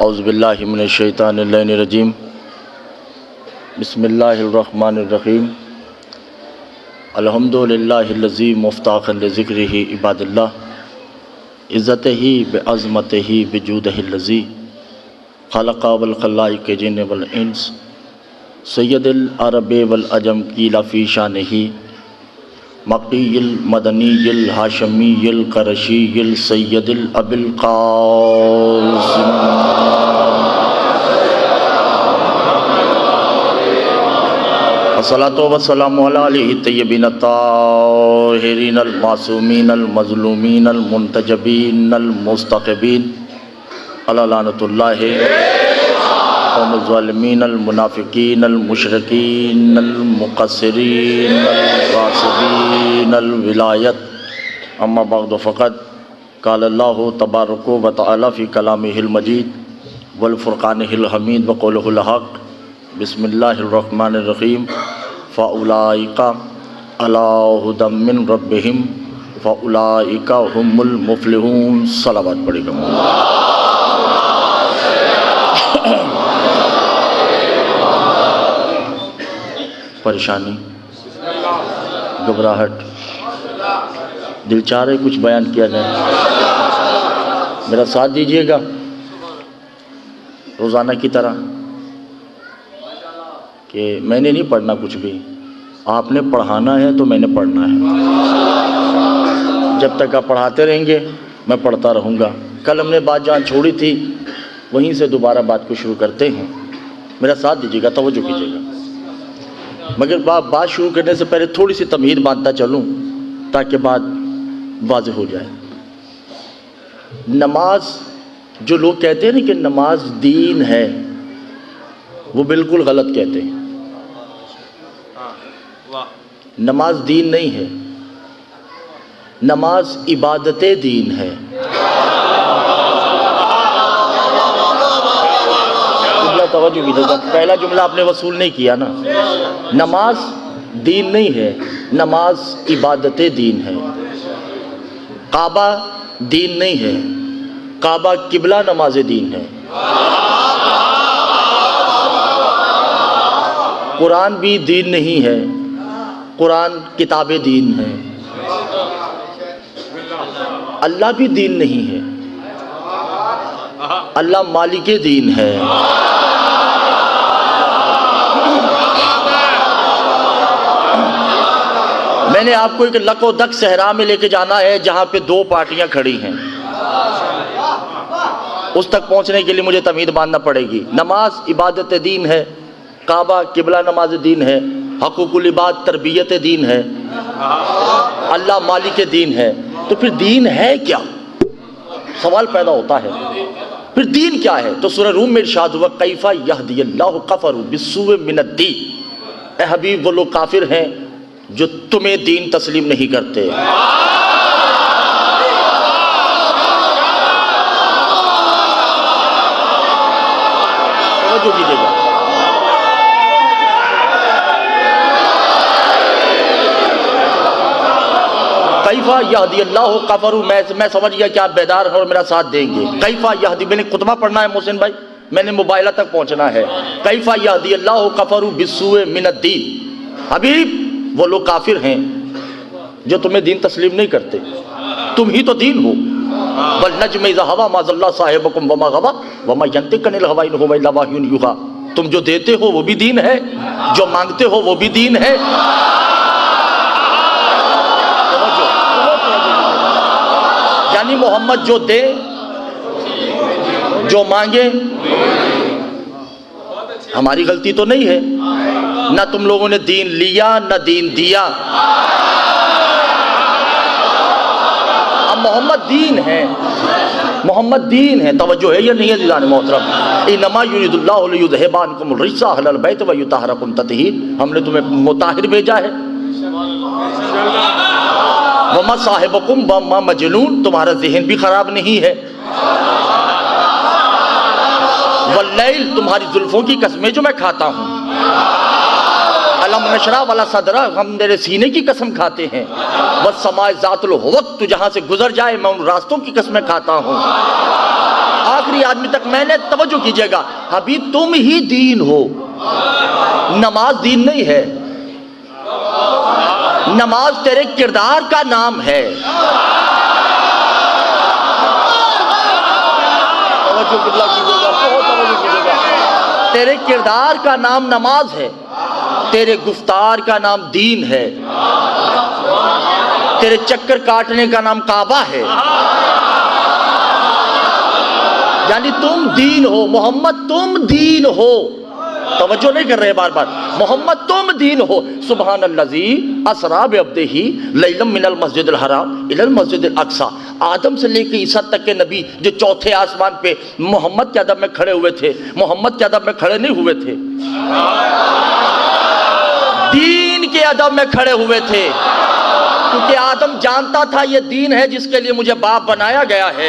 औज़ुबिल्लाहि मिनश्शैतानिर्रजीम बिस्मिल्लाहिर्रहमानिर्रहीम अल्हम्दुलिल्लाहिल्लज़ी मुफ्ताक़न लिज़िक्रिही इबादल्लाह इज़्ज़तिही बिअज़मतिही बिजूदिहिल्लज़ी ख़लक़ा वल ख़लाइक़ जिन्न वल इंस सय्यदुल अरब वल अजम क़ीला फ़ी शानिही मक्कील मदनील हाशमील क़रशील सय्यदुल अबिल क़ासिम अस्सलातु वस्सलामु अला आलिहि तय्यबीन ताहिरीन अल मासूमीन अल मज़लूमीन अल मुंतजबीन अल मुस्तक़बीन अला लानतुल्लाहि कौम ज़ालिमीन अल मुनाफ़िकीन अल मुशरिकीन अल मुक़स्सिरीन अल ग़ासिबीन अल विलायत अम्मा बअद फ़क़द क़ाल अल्लाहु तबारक व तआला फ़ी कलामिहिल मजीद वल फ़ुरक़ानिहिल हमीद व क़ौलिहिल हक़ बिस्मिल्लाहिर्रहमानिर्रहीम फ़उलाइका अला हुदम मिन रब्बिहिम फ़उलाइका हुमुल मुफ़्लिहून। सलावत पढ़ेगा। परेशानी, घबराहट, दिल चाह रहे कुछ बयान किया जाए, मेरा साथ दीजिएगा रोज़ाना की तरह कि मैंने नहीं पढ़ना कुछ भी, आपने पढ़ाना है तो मैंने पढ़ना है। जब तक आप पढ़ाते रहेंगे मैं पढ़ता रहूँगा। कल हमने बात जहाँ छोड़ी थी वहीं से दोबारा बात को शुरू करते हैं। मेरा साथ दीजिएगा, तवज्जो कीजिएगा। मगर बात शुरू करने से पहले थोड़ी सी तमहीद बांधता चलूँ ताकि बात वाज़ेह हो जाए। नमाज, जो लोग कहते हैं ना कि नमाज दीन है, वो बिल्कुल गलत कहते हैं। नमाज दीन नहीं है, नमाज इबादते दीन है। तवज्जो कीजिएगा, पहला जुमला आपने वसूल नहीं किया ना। नमाज दीन नहीं है, नमाज इबादते दीन है। काबा दीन नहीं है, काबा किबला नमाज दीन है। कुरान भी दीन नहीं है, कुरान किताब दीन है। अल्लाह भी दीन नहीं है, अल्लाह मालिक दीन है। मैंने आपको एक लको दक सहरा में लेके जाना है जहां पे दो पार्टियां खड़ी हैं। उस तक पहुंचने के लिए मुझे तमीद बांधना पड़ेगी। नमाज इबादत दीन है, काबा किबला नमाज दीन है, हकूकुल इबाद तरबियत दीन है, अल्लाह मालिक दीन है। तो फिर दीन है क्या? सवाल पैदा होता है, फिर दीन क्या है? तो सूरह रूम में इरशाद हुआ कैफा यहदियल्लाहु कफरू बिस्सुइ मिनद्दीन। ए हबीब, वो लोग काफिर हैं जो तुम्हें दीन तस्लीम नहीं करते। जो कीजिएगा, कैफा यहदियल्लाहु कफरू, मैं समझ गया कि आप बेदार हैं और मेरा साथ देंगे। कैफा यहदी, मैंने खुतबा पढ़ना है मोहसिन भाई, मैंने मोबाइला तक पहुंचना है। कैफा यहदियल्लाहु कफरू बिस्सुइ मिनद्दीन। हबीब, वो लोग काफिर हैं जो तुम्हें दीन तस्लीम नहीं करते। तुम ही तो दीन हो। बल नज्म इज़ा हवा मा ज़ल्ला साहिबुकुम वमा गवा वमा यंतिकु अनिल हवा इन हुवा इल्ला वह्युन युहा। तुम जो देते हो वो भी दीन है, जो मांगते हो वो भी दीन है। यानी मोहम्मद जो दे, जो मांगे, हमारी गलती तो नहीं है। ना तुम लोगों ने दीन लिया ना दीन दिया। अब मोहम्मद दीन है, मोहम्मद दीन है। तवज्जो है या नहीं है जिलान मोहतरम? इन्नमा युरिदुल्लाहु लियुज़हिबा अन्कुमुर रिज्सा अहलल बैत व युतहहिरकुम तत्हीर। हमने तुम्हें मुताहिर भेजा है। वमा साहिबुकुम वमा मजनून, तुम्हारा जहन भी खराब नहीं है। वल्लैल, तुम्हारी जुल्फों की कसमें जो मैं खाता हूँ। अलम नशरा वाला सदरा, हम मेरे सीने की कसम खाते हैं। वस समाए ज़ातुल हुवक, तू जहाँ से गुजर जाए मैं उन रास्तों की कसमें खाता हूँ। आखिरी आदमी तक। मैंने तवज्जो कीजिएगा, हबीब तुम ही दीन हो, नमाज दीन नहीं है। नमाज तेरे किरदार का नाम है। तवज्जो कीजिएगा, बहुत तवज्जो कीजिएगा। तेरे किरदार का नाम नमाज है, तेरे गुफ्तार का नाम दीन है, तेरे चक्कर काटने का नाम काबा है। यानी तुम दीन हो मोहम्मद, तुम दीन हो। तवज्जो नहीं कर रहे बार बार, मोहम्मद तुम दीन हो। सुबहान अल्लज़ी असरा बिअब्दिही लैलम मिनल मस्जिदिल हराम इलल मस्जिदिल अक्सा। आदम से लेकर ईसा तक के नबी जो चौथे आसमान पे मोहम्मद के अदब में खड़े हुए थे, मोहम्मद के अदब में खड़े नहीं हुए थे, दीन के अदब में खड़े हुए थे। क्योंकि आदम जानता था ये दीन है जिसके लिए मुझे बाप बनाया गया है।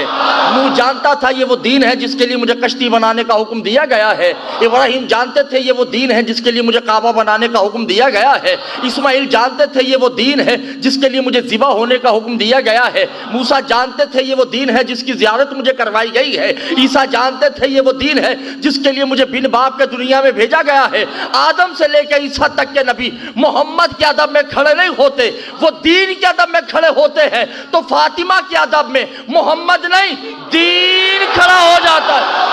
नूह जानता था ये वो दीन है जिसके लिए मुझे कश्ती बनाने का हुक्म दिया गया है। इब्राहिम जानते थे ये वो दीन है जिसके लिए मुझे काबा बनाने का हुक्म दिया गया है। इस्माइल जानते थे ये वो दीन है जिसके लिए मुझे ज़िबा होने का हुक्म दिया गया है। मूसा जानते थे ये वो दीन है जिसकी ज़ियारत मुझे करवाई गई है। ईसा जानते थे ये वो दीन है जिसके लिए मुझे बिन बाप के दुनिया में भेजा गया है। आदम से लेकर ईसा तक के नबी मोहम्मद के अदब में खड़े नहीं होते, वो दीन के अदब में खड़े होते हैं। तो फातिमा के अदब में मोहम्मद नहीं, दीन खड़ा हो जाता है।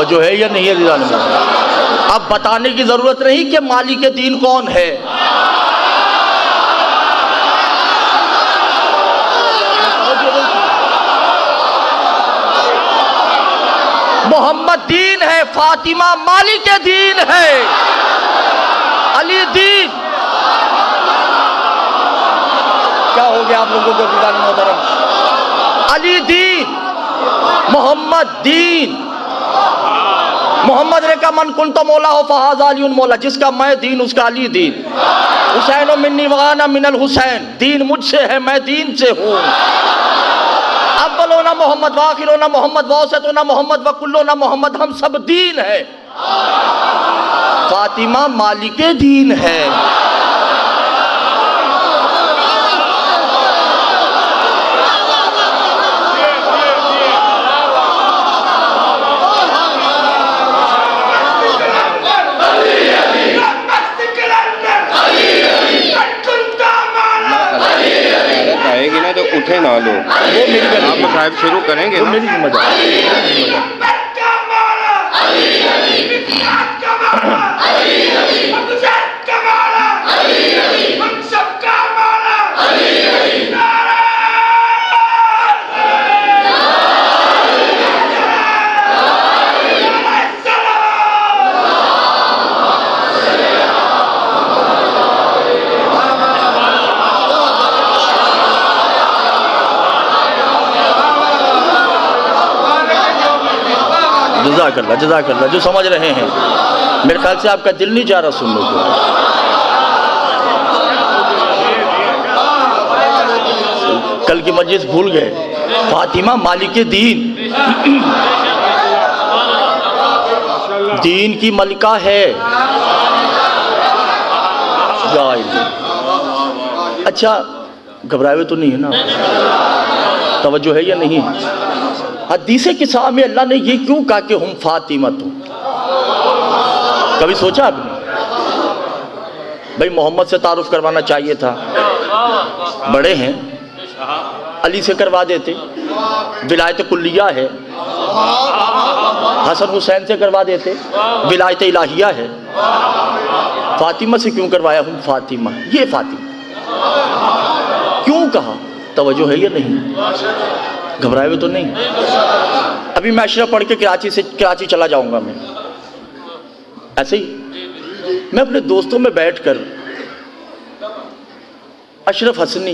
जो है या नहीं है दीदान में। अब बताने की जरूरत नहीं कि मालिक दीन कौन है। मोहम्मद दीन है, फातिमा मालिक दीन है, अली दीन। क्या हो गया आप लोगों को दीदान मोहतरम? अली दीन, मोहम्मद दीन। मोहम्मद ने कहा मन कुन तो मौला हो फहाज़ा अलीउन मौला, जिसका मैं दीन उसका अली दीन। हुसैन मिन्नी वाना मिनल हुसैन, दीन मुझसे है मैं दीन से हूँ। अव्वलो ना मोहम्मद वाखिरो ना मोहम्मद वौसतो ना मोहम्मद वकुल्लो ना मोहम्मद, हम सब दीन है। फातिमा मालिके दीन है। तो उठे ना लो, वो मेरी आप साहब शुरू करेंगे ना, मेरी जिम्मेदारी। जज़ाकल्लाह जज़ाकल्लाह। जो समझ रहे हैं, मेरे ख्याल से आपका दिल नहीं जा रहा सुनने को। कल की मजलिस भूल गए। फातिमा मालिके दीन, दीन की मलिका है। अच्छा घबराए हुए तो नहीं है ना? तवज्जो है या नहीं? हदीसे की साहब में अल्लाह ने ये क्यों कहा कि हम फातिमा तो? कभी सोचा आपने? भाई मोहम्मद से तारुफ करवाना चाहिए था, बड़े हैं, अली से करवा देते, विलायत कुल्लिया है। हसन हुसैन से करवा देते, विलायत इलाहिया है। फातिमा से क्यों करवाया? हम फातिमा, ये फातिमा क्यों कहा? तवज्जो है या नहीं? घबराए हुए तो नहीं? अभी मैं अशरफ पढ़ के कराची चला जाऊंगा। मैं ऐसे ही मैं अपने दोस्तों में बैठकर अशरफ हसनी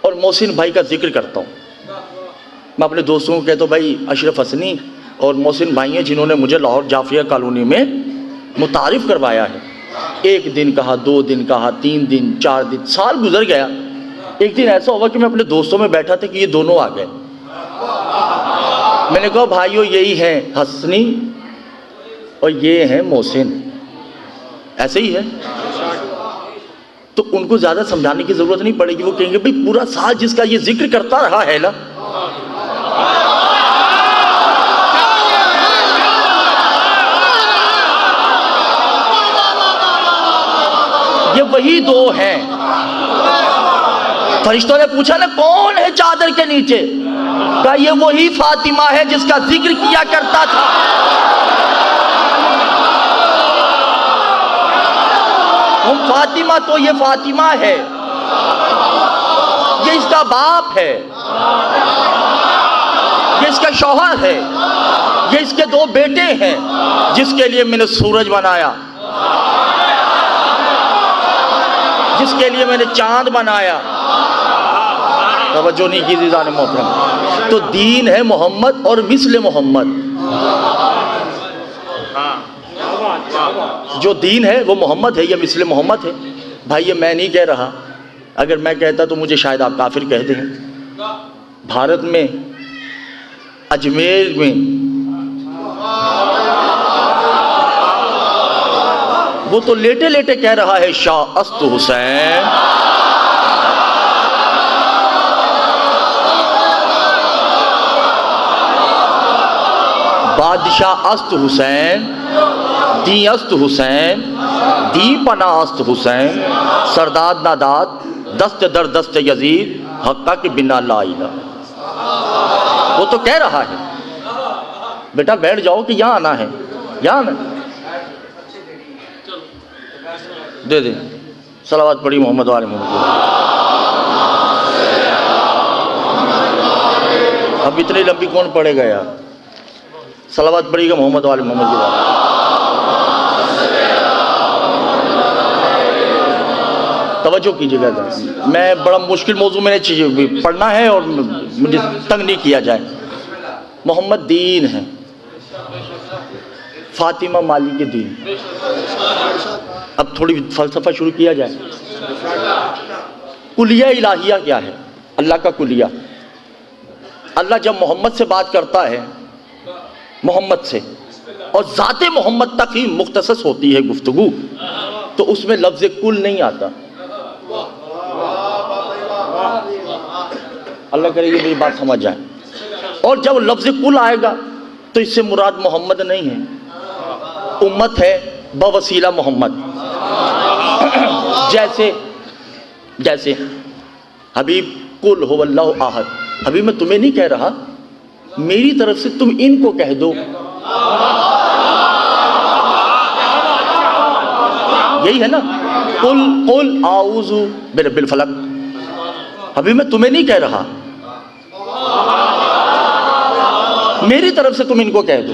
और मोहसिन भाई का जिक्र करता हूँ। मैं अपने दोस्तों को कहता हूँ भाई अशरफ हसनी और मोहसिन भाई हैं जिन्होंने मुझे लाहौर जाफिया कॉलोनी में मुतारिफ करवाया है। एक दिन कहा, 2 दिन कहा, 3 दिन, 4 दिन, साल गुजर गया। एक दिन ऐसा हुआ कि मैं अपने दोस्तों में बैठा था कि ये दोनों आ गए। मैंने कहा भाइयों यही हैं हसनी और ये हैं मोहसिन, ऐसे ही है। तो उनको ज़्यादा समझाने की ज़रूरत नहीं पड़ेगी। वो कहेंगे भाई पूरा साल जिसका ये जिक्र करता रहा है ना, ये वही 2 हैं। फरिश्तों ने पूछा ना कौन है चादर के नीचे, कहा ये वही फातिमा है जिसका जिक्र किया करता था। फातिमा तो ये फातिमा है, ये इसका बाप है, ये इसका शौहर है, ये इसके 2 बेटे हैं जिसके लिए मैंने सूरज बनाया, जिसके लिए मैंने चांद बनाया। तवज्जो नहीं की ज़ीज़ान मोहतरम। तो दीन है मोहम्मद और मिस्ल मोहम्मद। जो दीन है वो मोहम्मद है या मिस्ल मोहम्मद है। भाई ये मैं नहीं कह रहा, अगर मैं कहता तो मुझे शायद आप काफिर कह दें। भारत में अजमेर में वो तो लेटे लेटे कह रहा है शाह अस्त हुसैन। बादशाह अस्त हुसैन, दी अस्त हुसैन, दी पना अस्त हुसैन, सरदाद नादाद, दस्त दर दस्त यजीद, हक्का के बिना ला इलाहा। वो तो कह रहा है। बेटा बैठ जाओ कि यहाँ आना है, यहाँ आना। दे दे सलावत पढ़ी मोहम्मद वाले मोहम्मद। अब इतनी लंबी कौन पढ़ेगा यार। सलावत पढ़ेगा मोहम्मद वाले मोहम्मद की बात। तवज्जो कीजिएगा। मैं बड़ा मुश्किल मौजू मैंने चीज़ें पढ़ना है और मुझे तंग नहीं किया जाए। मोहम्मद दीन है, फातिमा माली के दीन। अब थोड़ी फलसफा शुरू किया जाए। कुलिया इलाहिया क्या है? अल्लाह का कुलिया। अल्लाह जब मोहम्मद से बात करता है, मोहम्मद से, और ज़ाते मोहम्मद तक ही मुख्तसस होती है गुफ्तगू, तो उसमें लफ्ज़ कुल नहीं आता। अल्लाह करे ये मेरी बात समझ जाए। और जब लफ्ज़ कुल आएगा तो इससे मुराद मोहम्मद नहीं है, उम्मत है बवसीला मोहम्मद। जैसे हबीब कुल हुवल्लाहु अहद। अभी मैं तुम्हें नहीं कह रहा, मेरी तरफ से तुम इनको कह दो। यही है ना, कुल आऊज़ु बिरब्बिल फलक। अभी मैं तुम्हें नहीं कह रहा, मेरी तरफ से तुम इनको कह दो।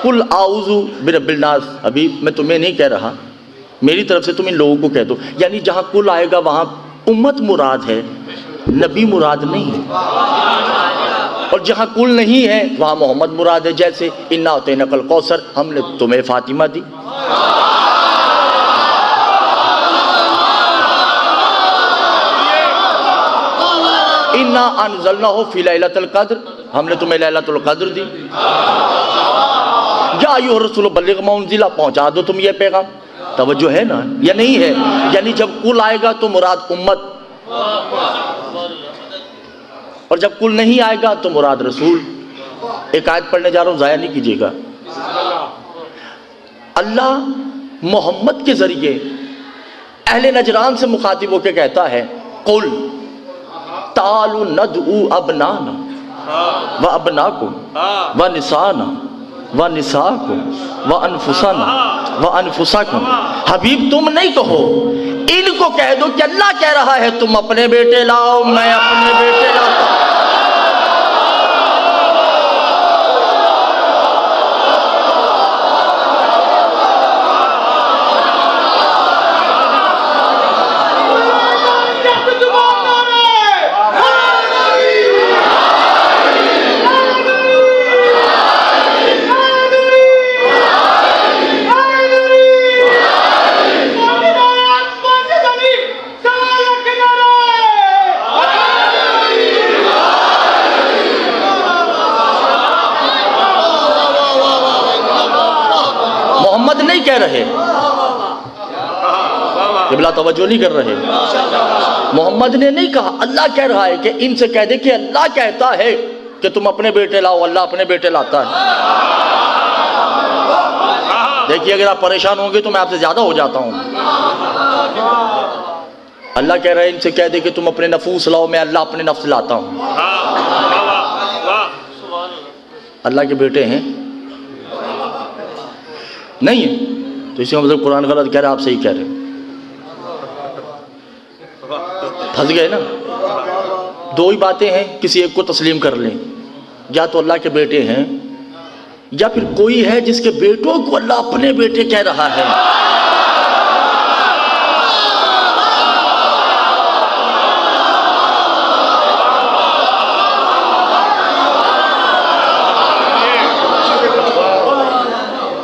कुल आऊज़ु बिरब्बिल नास। अभी मैं तुम्हें नहीं कह रहा, मेरी तरफ से तुम इन लोगों को कह दो। यानी जहां कुल आएगा वहां उम्मत मुराद है, नबी मुराद नहीं है। और जहां कुल नहीं है वहां मोहम्मद मुराद है। जैसे इन्ना अतैना कल कौसर, हमने तुम्हें फातिमा दी। इन्ना अनज़लनाहु फी लैलतिल क़द्र, हमने तुम्हें लैलतुल क़द्र दी। या अय्युहा रसूल बल्लिग़ मा उन्ज़िला, पहुंचा दो तुम ये पैगाम। तवज्जो है ना या नहीं है? यानी जब कुल आएगा तो मुराद उम्मत, और जब कुल नहीं आएगा तो मुराद रसूल। एक आयत पढ़ने जा रहा हूं, ज़ाया नहीं कीजिएगा। अल्लाह मोहम्मद के जरिए अहले नजरान से मुखातिब होकर कहता है, कुल तालु नदउ अबनाना व अबनाकुम व निसाना व निसाकुम व अनफुसाना व अनफुसाकुम। हबीब तुम नहीं कहो, इनको कह दो कि अल्लाह कह रहा है तुम अपने बेटे लाओ, मैं अपने बेटे लाता। कह रहे, क़िबला तवज्जो नहीं कर रहे। मोहम्मद ने नहीं कहा, अल्लाह कह रहा है कि इनसे कह दे कि अल्लाह कहता है कि तुम अपने बेटे लाओ, अल्लाह अपने बेटे लाता है। देखिए, अगर आप परेशान होंगे तो मैं आपसे ज्यादा हो जाता हूं। अल्लाह कह रहा है इनसे कह दे कि तुम अपने नफूस लाओ, मैं अल्लाह अपने नफ्स लाता हूं। अल्लाह के बेटे हैं नहीं है, तो इसका मतलब कुरान गलत कह रहा है, आप सही कह रहे हैं। फंस गए ना। दो ही बातें हैं, किसी एक को तस्लीम कर लें, या तो अल्लाह के बेटे हैं या फिर कोई है जिसके बेटों को अल्लाह अपने बेटे कह रहा है।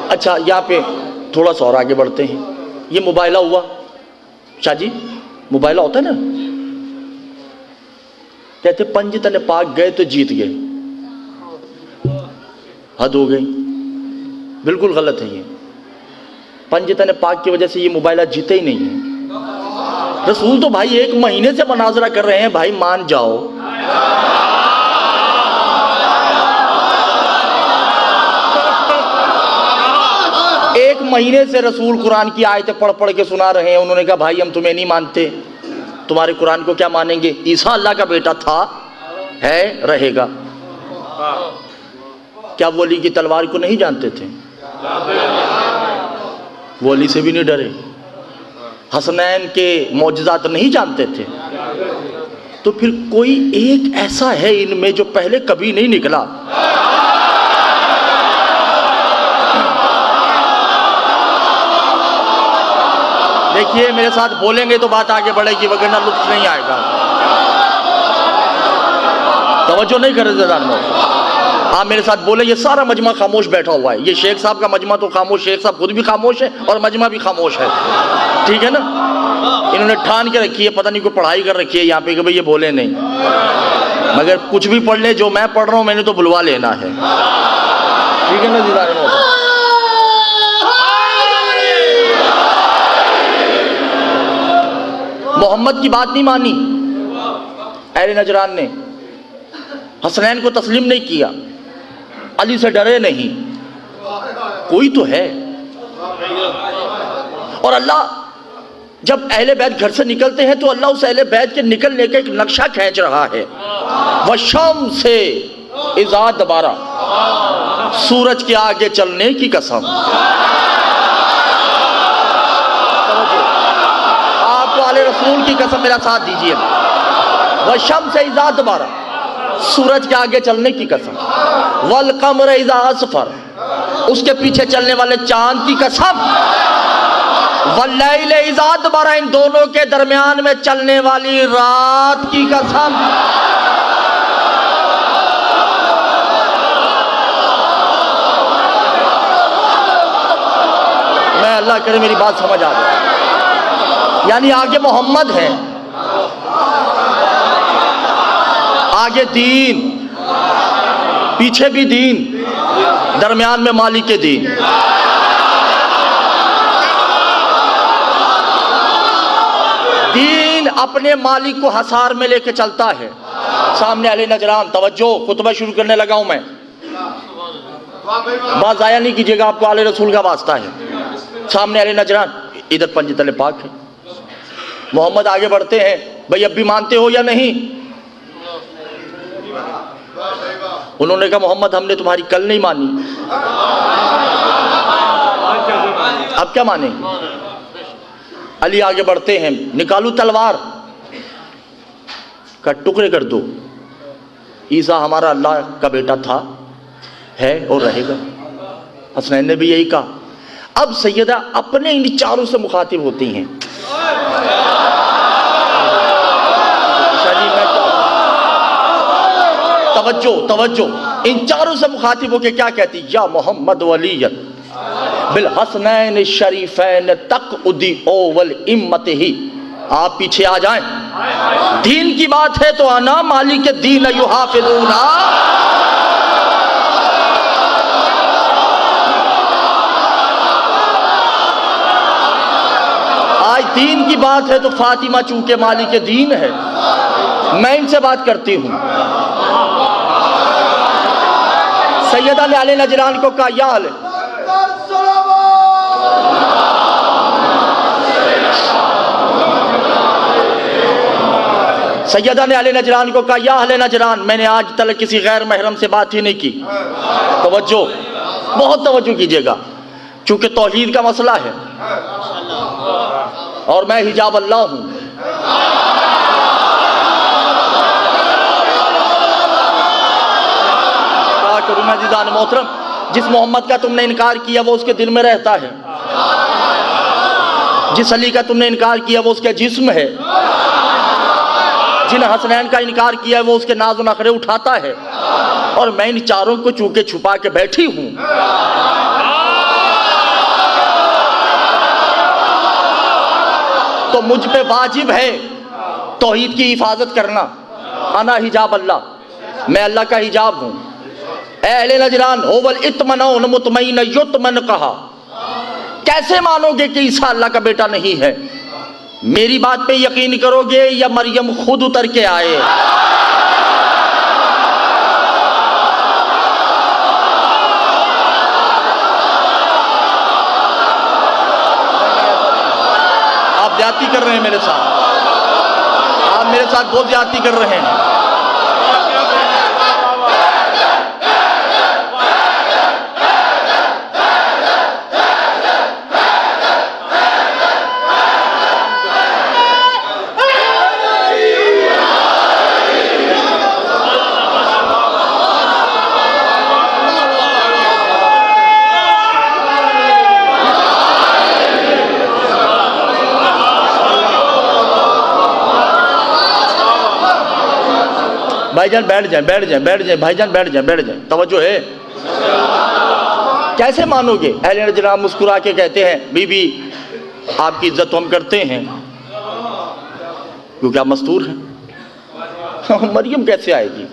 अच्छा, यहाँ पे थोड़ा सा और आगे बढ़ते हैं। ये मुबाइला हुआ, शाह जी मुबाइला होता है ना, कहते पंज तने पाक गए तो जीत गए। हद हो गई, बिल्कुल गलत है ये। पंज तने पाक की वजह से ये मुबाइला जीते ही नहीं है। रसूल तो भाई 1 महीने से मुनाजरा कर रहे हैं, भाई मान जाओ। एक महीने से रसूल कुरान की आयतें पढ़ पढ़ के सुना रहे हैं। उन्होंने कहा भाई हम तुम्हें नहीं मानते, तुम्हारे कुरान को क्या मानेंगे। ईसा अल्लाह का बेटा था, है, रहेगा। क्या वो अली की तलवार को नहीं जानते थे? वो अली से भी नहीं डरे। हसनैन के मौजज़ात नहीं जानते थे? तो फिर कोई एक ऐसा है इनमें जो पहले कभी नहीं निकला। देखिए, मेरे साथ बोलेंगे तो बात आगे बढ़ेगी, वगरना लुत्फ नहीं आएगा। तवज्जो नहीं कर रहे ज़रा। आप मेरे साथ बोले, ये सारा मजमा खामोश बैठा हुआ है। ये शेख साहब का मजमा तो खामोश, शेख साहब खुद भी खामोश है और मजमा भी खामोश है, ठीक है ना। इन्होंने ठान के रखी है, पता नहीं कोई पढ़ाई कर रखी है यहाँ पे कि भाई ये बोले नहीं, मगर कुछ भी पढ़ ले, जो मैं पढ़ रहा हूँ मैंने तो बुलवा लेना है, ठीक है ना। मोहम्मद की बात नहीं मानी अहले नजरान ने, हसनैन को तस्लीम नहीं किया, अली से डरे नहीं। कोई तो है। और अल्लाह जब अहले बैत घर से निकलते हैं तो अल्लाह उस अहले बैत के निकलने का एक नक्शा खींच रहा है। वशम से इज़ा दोबारा, सूरज के आगे चलने की कसम। आपको आले रसूल की कसम, मेरा साथ दीजिए। वशम से इज़ा दोबारा, सूरज के आगे चलने की कसम। वल कमर इज़ा असफर, उसके पीछे चलने वाले चांद की कसम। वल्लैल इज़ा अदबर, इन दोनों के दरमियान में चलने वाली रात की कसम। मैं अल्लाह करे मेरी बात समझ आ जाए। यानी आगे मोहम्मद है, आगे दीन, पीछे भी दीन, दरमियान में मालिक के दीन। दीन अपने मालिक को हसार में लेके चलता है। सामने अहले नजरान, तवज्जो, खुतबा शुरू करने लगा हूं मैं, बात जाया नहीं कीजिएगा, आपको आले रसूल का वास्ता है। सामने अहले नजरान, इधर पंजतले पाक है। मोहम्मद आगे बढ़ते हैं, भाई अब भी मानते हो या नहीं? उन्होंने कहा मोहम्मद हमने तुम्हारी कल नहीं मानी, अब क्या माने? अली आगे बढ़ते हैं, निकालू तलवार का टुकड़े कर दो। ईसा हमारा अल्लाह का बेटा था, है और रहेगा। हसनैन ने भी यही कहा। अब सैयदा अपने इन चारों से मुखातिब होती हैं। तवज्जो तवज्जो, इन चारों से मुखातिब होकर क्या कहती? या मोहम्मद वलियन बिल हसनैन शरीफैन तक उदी ओवल इम्मत ही। आप पीछे आ जाएं, दीन की बात है तो आना, मालिक दीन युहाफिजूना। दीन की बात है तो फातिमा चूंकि मालिक दीन है, मैं इनसे बात करती हूँ। सैयदा ने अली नजरान को कहा, या अली, सैयदा ने अली नजरान को कहा, या अहले नजरान, मैंने आज तक किसी गैर महरम से बात ही नहीं की। तवज्जो, बहुत तवज्जो कीजिएगा, चूंकि तौहीद का मसला है और मैं हिजाब अल्लाह हूं। क्या करूं मैं दीदान मोहतरम, जिस मोहम्मद का तुमने इनकार किया वो उसके दिल में रहता है, जिस अली का तुमने इनकार किया वो उसका जिस्म है, जिन हसनैन का इनकार किया वो उसके नाज़ नखरे उठाता है, और मैं इन चारों को चूंकि छुपा के बैठी हूं। तो मुझ पे वाजिब है तौहीद की हिफाजत करना। अना हिजाब अल्लाह, मैं अल्लाह का हिजाब हूं। अहले नजरान होवल इत्मनौन मुतमईन युत्मन कहा, कैसे मानोगे कि ईसा अल्लाह का बेटा नहीं है? मेरी बात पे यकीन करोगे या मरियम खुद उतर के आए? आप ज्यादती कर रहे हैं मेरे साथ, आप मेरे साथ बहुत ज्यादती कर रहे हैं। भाईजान बैठ जाएं, बैठ जाएं, बैठ जाएं, भाईजान बैठ जाएं, बैठ जाएं, तवज्जो है। कैसे मानोगे? अहले नजरान मुस्कुरा के कहते हैं, बीबी आपकी इज्जत तो हम करते हैं क्योंकि आप मस्तूर हैं। मरियम कैसे आएगी?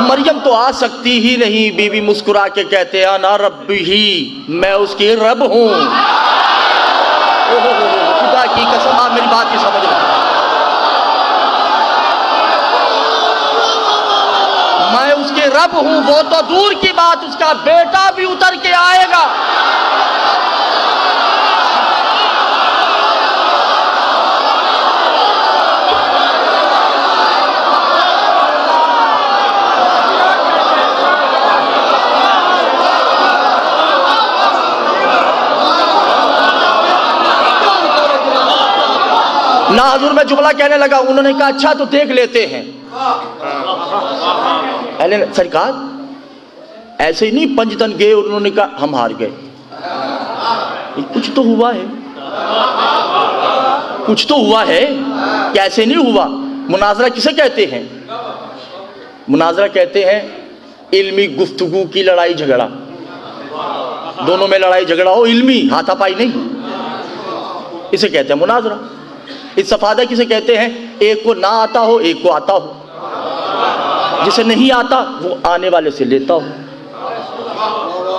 मरियम तो आ सकती ही नहीं। बीबी मुस्कुरा के कहते हैं, ना रब्बी ही, मैं उसकी रब हूं। खुदा की कसम, आप मेरी बात ही समझ रहे हैं। मैं उसके रब हूं, वो तो दूर की बात, उसका बेटा भी उतर के आएगा। ना हजूर मैं जुमला कहने लगा, उन्होंने कहा अच्छा तो देख लेते हैं। अहले सरकार ऐसे ही नहीं पंजतन गए, उन्होंने कहा हम हार गए। कुछ तो हुआ है, कुछ तो हुआ है, कैसे नहीं हुआ? मुनाजरा किसे कहते हैं? मुनाजरा कहते हैं इल्मी गुफ्तगू की लड़ाई झगड़ा, दोनों में लड़ाई झगड़ा हो, इल्मी, हाथापाई नहीं, इसे कहते हैं मुनाजरा। इस्तफादा किसे कहते हैं? एक को ना आता हो, एक को आता हो, जिसे नहीं आता वो आने वाले से लेता हो।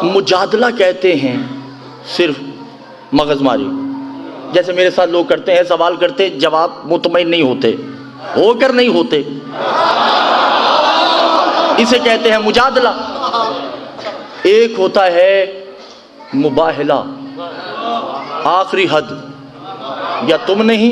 मुजादला कहते हैं सिर्फ मगजमारी, जैसे मेरे साथ लोग करते हैं, सवाल करते, जवाब मुतमईन नहीं होते, होकर नहीं होते, इसे कहते हैं मुजादला। एक होता है मुबाहला, आखिरी हद, या तुम नहीं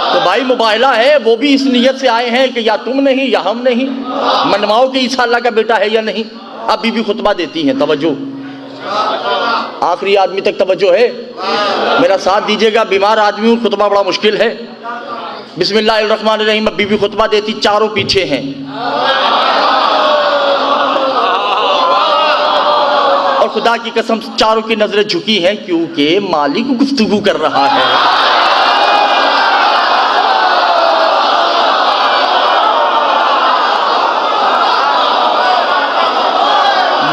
तो भाई मुबाहला है, वो भी इस नियत से आए हैं कि या तुम नहीं या हम नहीं, मनवाओ कि ईसा अल्लाह का बेटा है या नहीं। अब बीबी खुतबा देती हैं, तवज्जो, आखिरी आदमी तक तवज्जो है, मेरा साथ दीजिएगा, बीमार आदमी हूँ, खुतबा बड़ा मुश्किल है। बिस्मिल्लाहिर्रहमानिर्रहीम। बीबी खुतबा देती, चारों पीछे हैं, और खुदा की कसम चारों की नजरें झुकी हैं क्योंकि मालिक गुफ्तगू कर रहा है।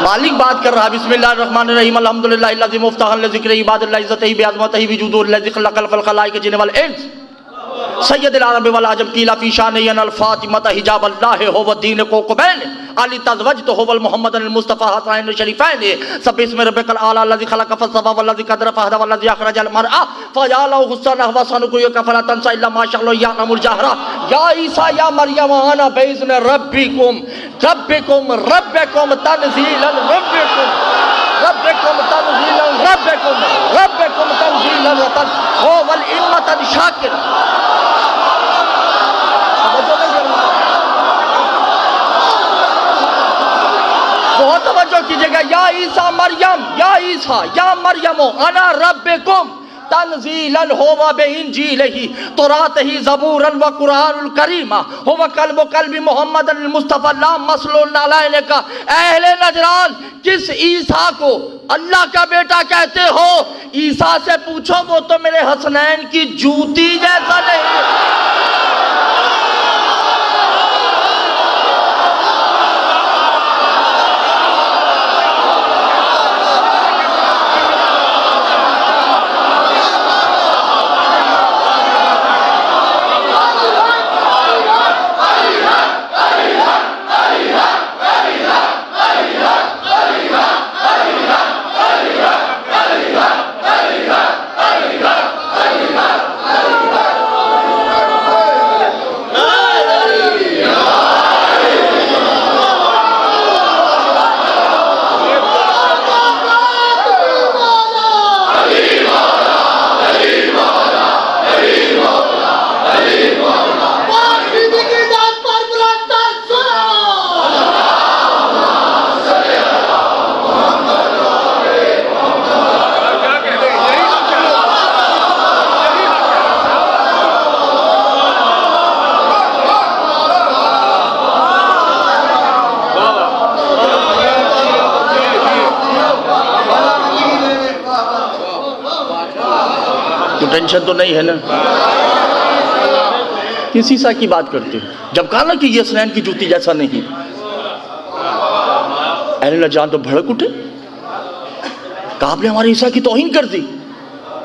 मालिक बात कर रहा है, बिस्मिल्लाहिर्रहमानिर्रहीम, अल्हम्दुलिल्लाहिल्लज़ी मुफ्तहन लिज़िक्रि इबादिल्लाहि इज़्ज़तिही बिअज़मतिही वजूदुहु अल्लज़ी खलक़ल खलाइक़ जिन्न वल इंस। सैयद अल-अरब वल अजम कीला फी शान अल फातिमा हिजाब अल्लाह हो व दीन को कुबैन अली तज़वज तो होवल मोहम्मद अल मुस्तफा हसनैन शरीफैन सब इसमें रब्बिकल आला अल्लज़ी खलक़ फसवा वल्लज़ी क़दर फहदा वल्लज़ी अख़रजल मरअ फजअलहु हुस्ना व सनुक़रिउका फला तंसा इल्ला मा शा अल्लाह यअलमुल जहरा या ईसा या मरियम अना बैज़न रब्बिकुम तनज़ीलन रब्बिकुम तनज़ीलन होवल इम्मतन शाकिर। बहुत तवज्जो कीजिएगा। या ईसा या मरियमो अना रब्बिकुम तनज़ीलन होवा बेइंजीलिही तौरातही ज़बूरन व कुरानुल करीमा होवा कल्बु कल्बी मोहम्मद अल मुस्तफ़ा ला मसलून अलैहि का। अहले नजरान किस ईसा को अल्लाह का बेटा कहते हो? ईसा से पूछो, वो तो मेरे हसनैन की जूती जैसा नहीं। टेंशन तो नहीं है ना? किस ईसा की बात करते हो? जब कहा ना कि ये हसनैन की जूती जैसा नहीं, अहले नजरान तो भड़क उठे। कहा आपने हमारे ईसा की तौहीन कर दी।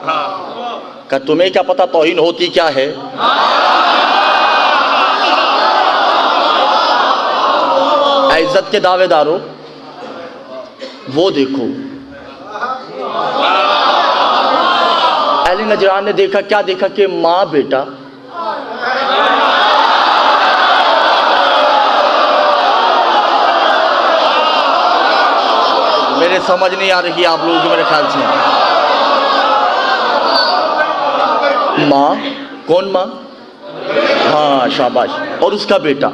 कहा तुम्हें क्या पता तौहीन होती क्या है? इज्जत के दावेदारों, वो देखो अहले नजरान ने देखा, क्या देखा कि माँ बेटा मेरे समझ नहीं आ रही आप लोगों की मेरे ख्याल से। माँ कौन? माँ, हाँ शाबाश। और उसका बेटा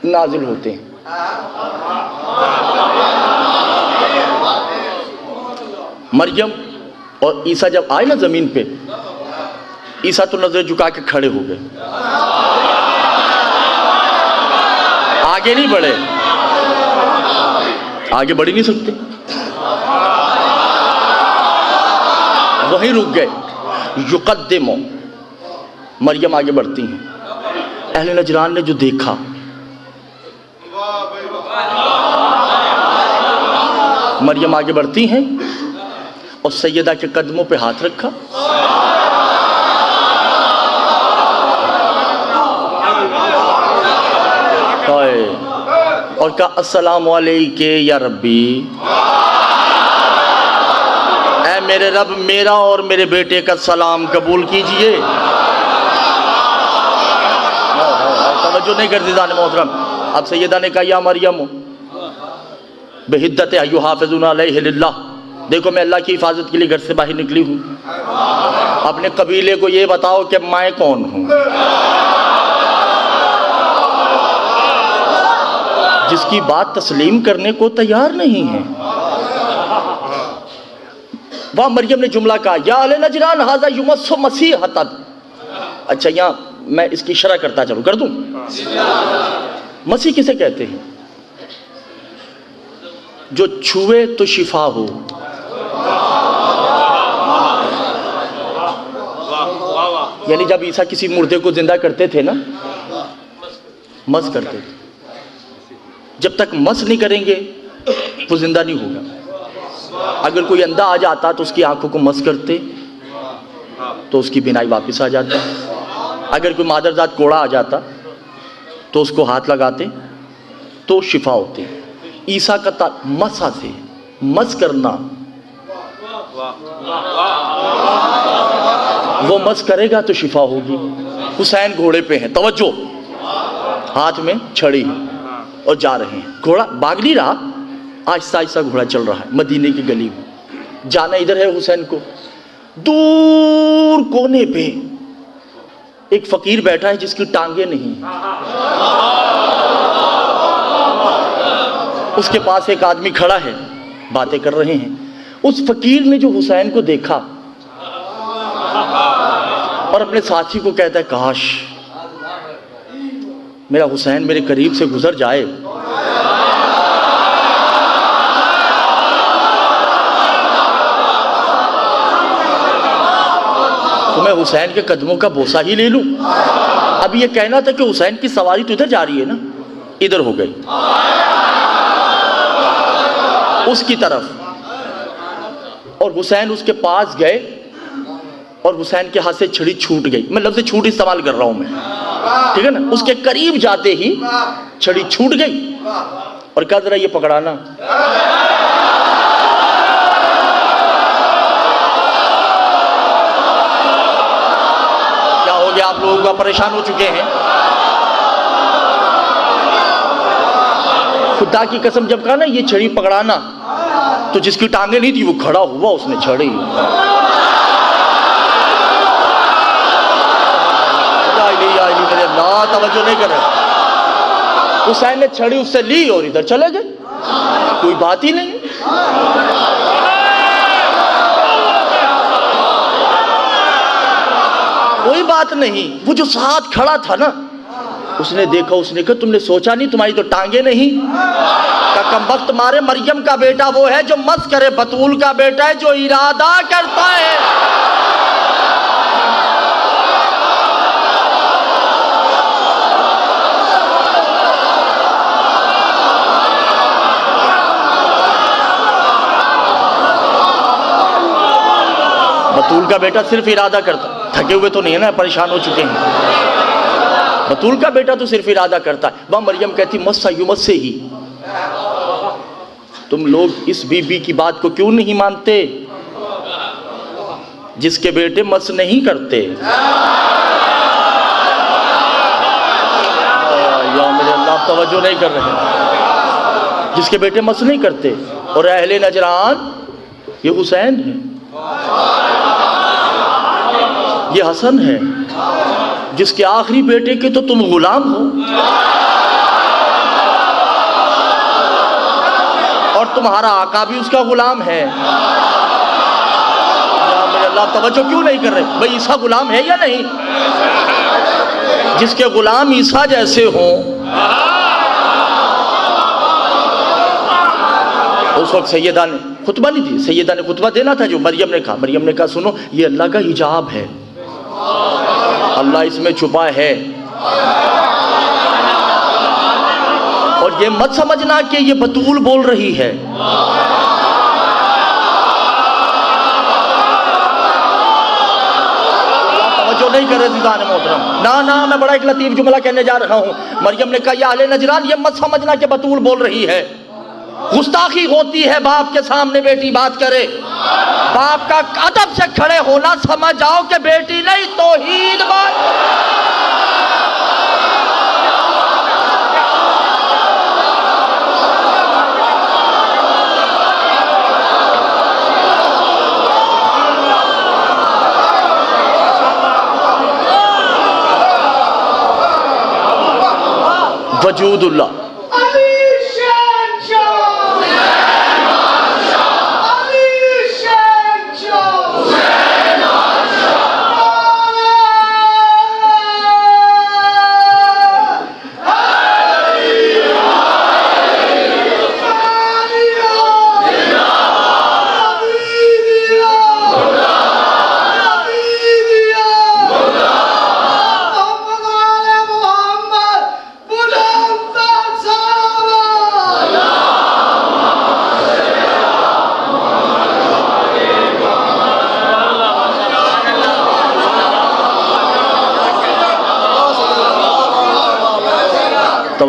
नाजिल होते हैं। मरियम और ईसा जब आए ना जमीन पे, ईसा तो नजर झुका के खड़े हो गए, आगे नहीं बढ़े। आगे बढ़ ही नहीं सकते, वहीं रुक गए। युक़द्दिमो, मरियम आगे बढ़ती हैं। अहले नजरान ने जो देखा, मरियम आगे बढ़ती हैं और सैयदा के कदमों पे हाथ रखा। और कहा अस्सलामु अलैके या रब्बी, ऐ मेरे रब, मेरा और मेरे बेटे का सलाम कबूल कीजिए। तवज्जो नहीं करती जाने मोहतरम। अब सैयदा ने कहा या मरियम बेहिद्दत युहाफ़िज़ूना अलैहि लिल्लाह, देखो मैं अल्लाह की हिफाजत के लिए घर से बाहर निकली हूँ, अपने कबीले को ये बताओ कि मैं कौन हूँ। जिसकी बात तस्लीम करने को तैयार नहीं है। वह मरियम ने जुमला कहा या अहले नजरान हाज़ा युमस्सु मसीहतन। अच्छा, यहाँ मैं इसकी शरह करता चलूँ, कर दूँ? मसीह किसे कहते हैं? जो छुए तो शिफा हो। यानी जब ईसा किसी मुर्दे को जिंदा करते थे ना, मस करते थे, जब तक मस नहीं करेंगे वो जिंदा नहीं होगा। अगर कोई अंधा आ जाता तो उसकी आंखों को मस करते, तो उसकी बीनाई वापस आ जाती। अगर कोई मादरजात कोड़ा आ जाता तो उसको हाथ लगाते तो शिफा होती। ईसा का मसा से, मस करना, वो मस करेगा तो शिफा होगी। हुसैन घोड़े पे हैं, तवज्जो, हाथ में छड़ी है और जा रहे हैं। घोड़ा भाग नहीं रहा, आहिस्ता आहिस्ता घोड़ा चल रहा है मदीने की गली में। जाना इधर है हुसैन को। दूर कोने पे एक फकीर बैठा है जिसकी टांगे नहीं। उसके पास एक आदमी खड़ा है, बातें कर रहे हैं। उस फकीर ने जो हुसैन को देखा और अपने साथी को कहता है, काश मेरा हुसैन मेरे करीब से गुजर जाए। तो मैं हुसैन के कदमों का बोसा ही ले लूं। अब ये कहना था कि हुसैन की सवारी तो इधर जा रही है ना, इधर हो गई उसकी तरफ, और हुसैन उसके पास गए और हुसैन के हाथ से छड़ी छूट गई। मैं लफ्ज़ छूट इस्तेमाल कर रहा हूं मैं, ठीक है ना। उसके करीब जाते ही छड़ी छूट गई और कहा, जरा ये पकड़ाना। क्या हो गया, आप लोगों का परेशान हो चुके हैं। खुदा की कसम, जब कहा ना ये छड़ी पकड़ाना, तो जिसकी टांगे नहीं थी वो खड़ा हुआ, उसने छड़ी, तवज्जो नहीं कर रहे। हुसैन ने छड़ी उससे ली और इधर चले गए, कोई बात ही नहीं। कोई बात नहीं। वो जो साथ खड़ा था ना, उसने देखा, उसने कहा, तुमने सोचा नहीं तुम्हारी तो टांगे नहीं। का कमबख्त मारे, मरियम का बेटा वो है जो मस करे, बतूल का बेटा है जो इरादा करता है। बतूल का बेटा सिर्फ इरादा करता, थके हुए तो नहीं है ना, परेशान हो चुके हैं। बतूल का बेटा तो सिर्फ इरादा करता है। वह मरियम कहती, मस्सा युमत से ही। तुम लोग इस बीबी की बात को क्यों नहीं मानते जिसके बेटे मस नहीं करते। या मेरे अल्लाह, तवज्जो नहीं कर रहे। जिसके बेटे मस नहीं करते। और अहले नजरान, ये हुसैन है, ये हसन है, जिसके आखिरी बेटे के तो तुम गुलाम हो और तुम्हारा आका भी उसका गुलाम है। या मेरे अल्लाह, तवज्जो क्यों नहीं कर रहे। भाई ईसा गुलाम है या नहीं। जिसके गुलाम ईसा जैसे हों, उस वक्त सैयदा ने खुतबा नहीं दी, सैयदा ने खुतबा देना था। जो मरियम ने कहा, मरियम ने कहा, सुनो ये अल्लाह का हिजाब है, अल्लाह इसमें छुपा है। और ये मत समझना कि ये बतूल बोल रही है। तवज्जो नहीं कर रहे दीदान मोहतरम। ना ना, मैं बड़ा एक लतीफ जुमला कहने जा रहा हूं। मरियम ने कहा, या अहले नजरान, ये मत समझना कि बतूल बोल रही है। गुस्ताखी होती है बाप के सामने बेटी बात करे। बाप का अदब से खड़े होना, समझ जाओ कि बेटी नहीं तौहीद बात। वजूदुल्लाह,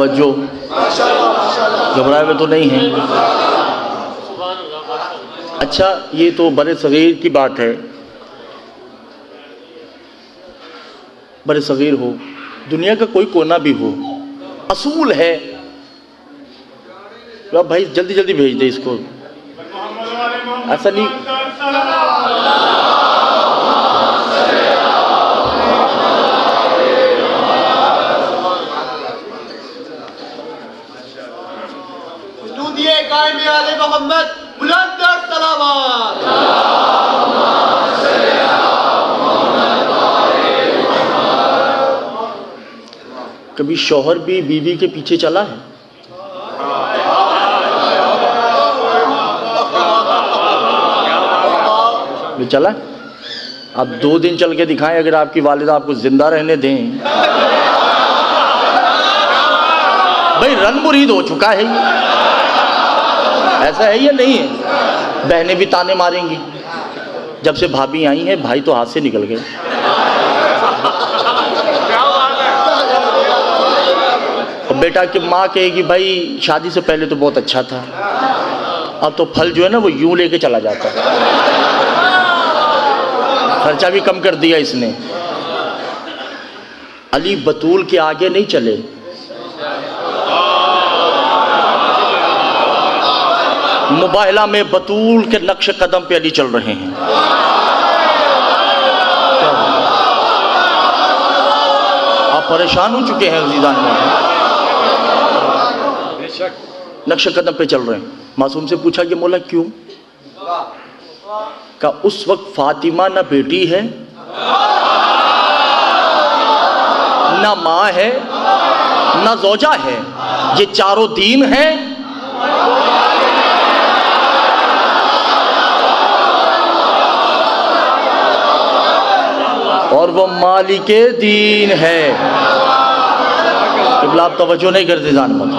तवज्जो, घबराए हुए तो नहीं हैं। अच्छा, ये तो बड़े सगीर की बात है, बड़े सगीर हो, दुनिया का कोई कोना भी हो, असूल है। तो भाई जल्दी जल्दी भेज दे इसको, ऐसा नहीं। कायम आले मोहम्मद बुलंद और सलावत। कभी शौहर भी बीवी के पीछे चला है? भी चला? आप 2 दिन चल के दिखाएं, अगर आपकी वालिदा आपको जिंदा रहने दें। भाई रन मुरीद हो चुका है, ऐसा है या नहीं है? बहनें भी ताने मारेंगी, जब से भाभी आई हैं भाई तो हाथ से निकल गए। और बेटा की माँ कहेगी भाई शादी से पहले तो बहुत अच्छा था, अब तो फल जो है ना वो यूं लेके चला जाता है, खर्चा भी कम कर दिया इसने। अली बतूल के आगे नहीं चले, मुबाहिला में बतूल के नक्श कदम पे अली चल रहे हैं। आप परेशान हो चुके हैं अज़ीज़ान में, नक्श कदम पे चल रहे हैं। मासूम से पूछा कि मौला क्यों? का उस वक्त फातिमा ना बेटी है, ना माँ है, ना ज़ौजा है, ये चारों दीन हैं। और वो मालिके दीन है। आप तवज्जो नहीं करते जान मत,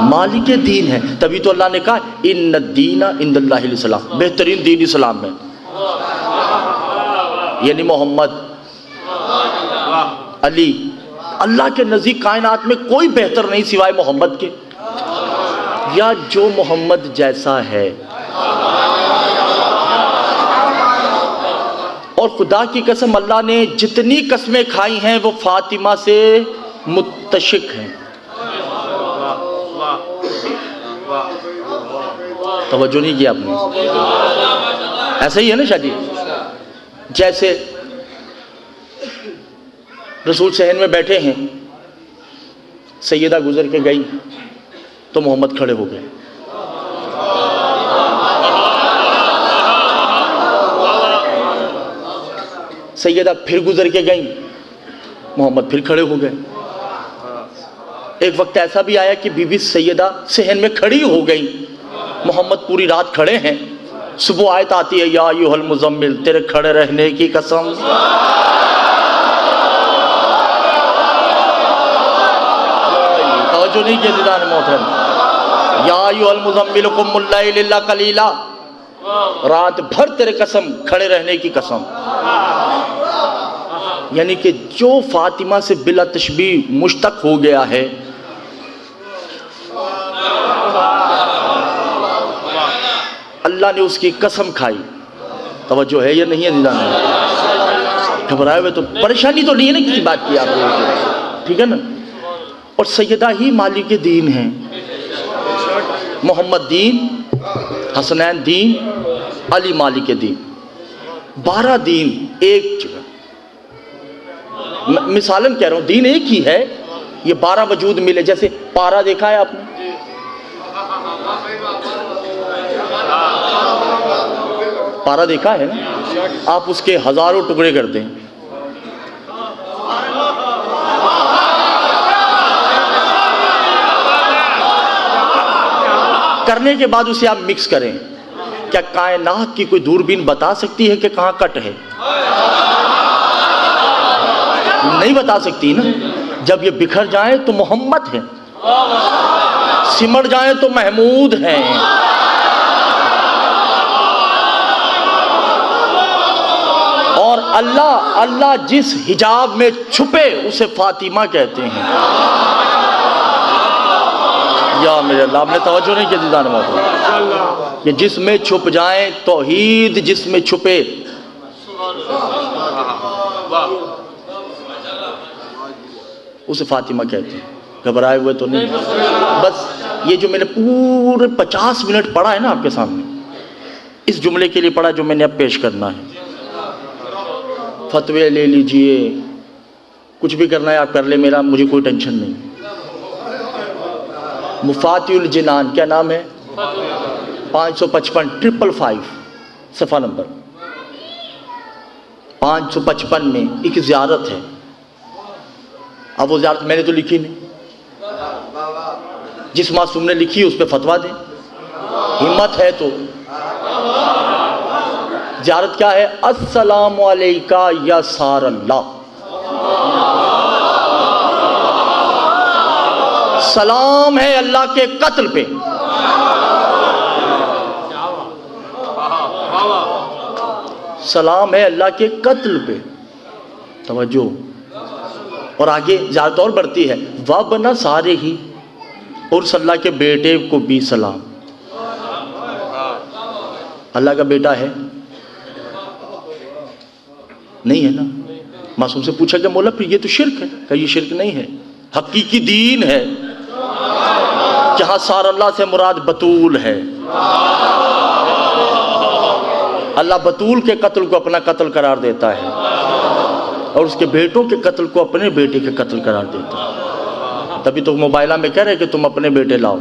मालिके दीन है। तभी तो अल्लाह ने कहा इन्न दीना इंदल्लाहिल इस्लाम, बेहतरीन दीन इस्लाम है। यानी मोहम्मद अली, अल्लाह के नज़दीक कायनात में कोई बेहतर नहीं सिवाय मोहम्मद के, या जो मोहम्मद जैसा है। और खुदा की कसम, अल्लाह ने जितनी कसमें खाई हैं वो फातिमा से मुत्तशिक हैं। तवज्जो नहीं किया आपने? ऐसा ही है ना शादी। जैसे रसूल सहन में बैठे हैं, सैयदा गुजर के गई तो मोहम्मद खड़े हो गए। सैयदा फिर गुजर के गई, मोहम्मद फिर खड़े हो गए। एक वक्त ऐसा भी आया कि बीबी सैयदा सहन में खड़ी हो गई, मोहम्मद पूरी रात खड़े हैं। सुबह आयत आती है या अय्युहल मुज़म्मिल, तेरे खड़े रहने की कसम। तवज्जो नहीं किया दीदान मोहतरम। या अय्युहल मुज़म्मिल कुमुल लैल इल्ला कलीला, रात भर तेरे कसम, खड़े रहने की कसम। यानी कि जो फातिमा से बिला तशबीह मुश्तक हो गया है, अल्लाह ने उसकी कसम खाई। तवज्जो है या नहीं है दीदान? घबराए हुए तो, परेशानी तो नहीं है ना किसी बात की आप लोगों को, ठीक है ना? और सैयदा ही मालिक दीन हैं। मोहम्मद दीन, हसनैन दीन, अली मालिक दीन, 12 दीन एक जगह। मिसालन कह रहा हूँ, दीन एक ही है, ये 12 वजूद मिले। जैसे पारा देखा है आपने? पारा देखा है ना? आप उसके हजारों टुकड़े कर दें, करने के बाद उसे आप मिक्स करें, क्या कायनात की कोई दूरबीन बता सकती है कि कहाँ कट है? नहीं बता सकती ना। जब ये बिखर जाए तो मोहम्मद है, सिमट जाए तो महमूद है। और अल्लाह जिस हिजाब में छुपे उसे फातिमा कहते हैं। या मेरे अल्लाह, आपने तवज्जो नहीं की दीदान मोहतरम कि जिसमें छुप जाए तौहीद, जिसमें छुपे उसे फातिमा कहते हैं। घबराए हुए तो नहीं, बस ये जो मैंने पूरे 50 मिनट पढ़ा है ना आपके सामने, इस जुमले के लिए पढ़ा जो मैंने अब पेश करना है। फतवे ले लीजिए, कुछ भी करना है आप कर ले, मेरा मुझे कोई टेंशन नहीं। मुफातिउल जिनान, क्या नाम है? 555 555 सफ़ा नंबर 555 में एक ज़ियारत है। अब वो ज़ियारत मैंने तो लिखी नहीं, जिस मासूम ने लिखी उस पर फतवा दे, हिम्मत है तो। ज़ियारत क्या है? अस्सलामु अलैका या सारल्लाह, सलाम है अल्लाह के कत्ल पे। सलाम है अल्लाह के कत्ल पे, तवज्जो। और आगे ज़्यादा और बढ़ती है, वब न सारे ही, और अल्लाह के बेटे को भी सलाम। अल्लाह का बेटा है? नहीं है ना। मासूम से पूछा गया मौला फिर ये तो शिर्क है। कहा ये शिर्क नहीं है, हकीकी दीन है। जहां सार अल्लाह से मुराद बतूल है। अल्लाह बतूल के कत्ल को अपना कत्ल करार देता है और उसके बेटों के कत्ल को अपने बेटे के कत्ल करार देता है। तभी तो मोबाइला में कह रहे कि तुम अपने बेटे लाओ।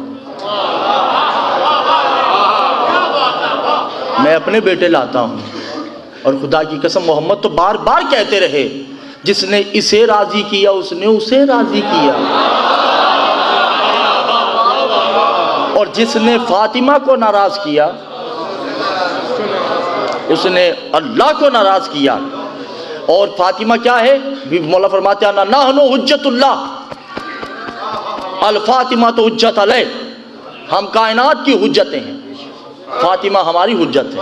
मैं अपने बेटे लाता हूं। और खुदा की कसम मोहम्मद तो बार बार कहते रहे, जिसने इसे राजी किया उसने उसे राजी किया, और जिसने फातिमा को नाराज किया उसने अल्लाह को नाराज किया। और फातिमा क्या है? मौला फरमाते हैं ना नहनु हुज्जतुल्लाह अल फातिमा तो हुज्जत अलैह, हम कायनात की हुज्जतें हैं, फातिमा हमारी हुज्जत है।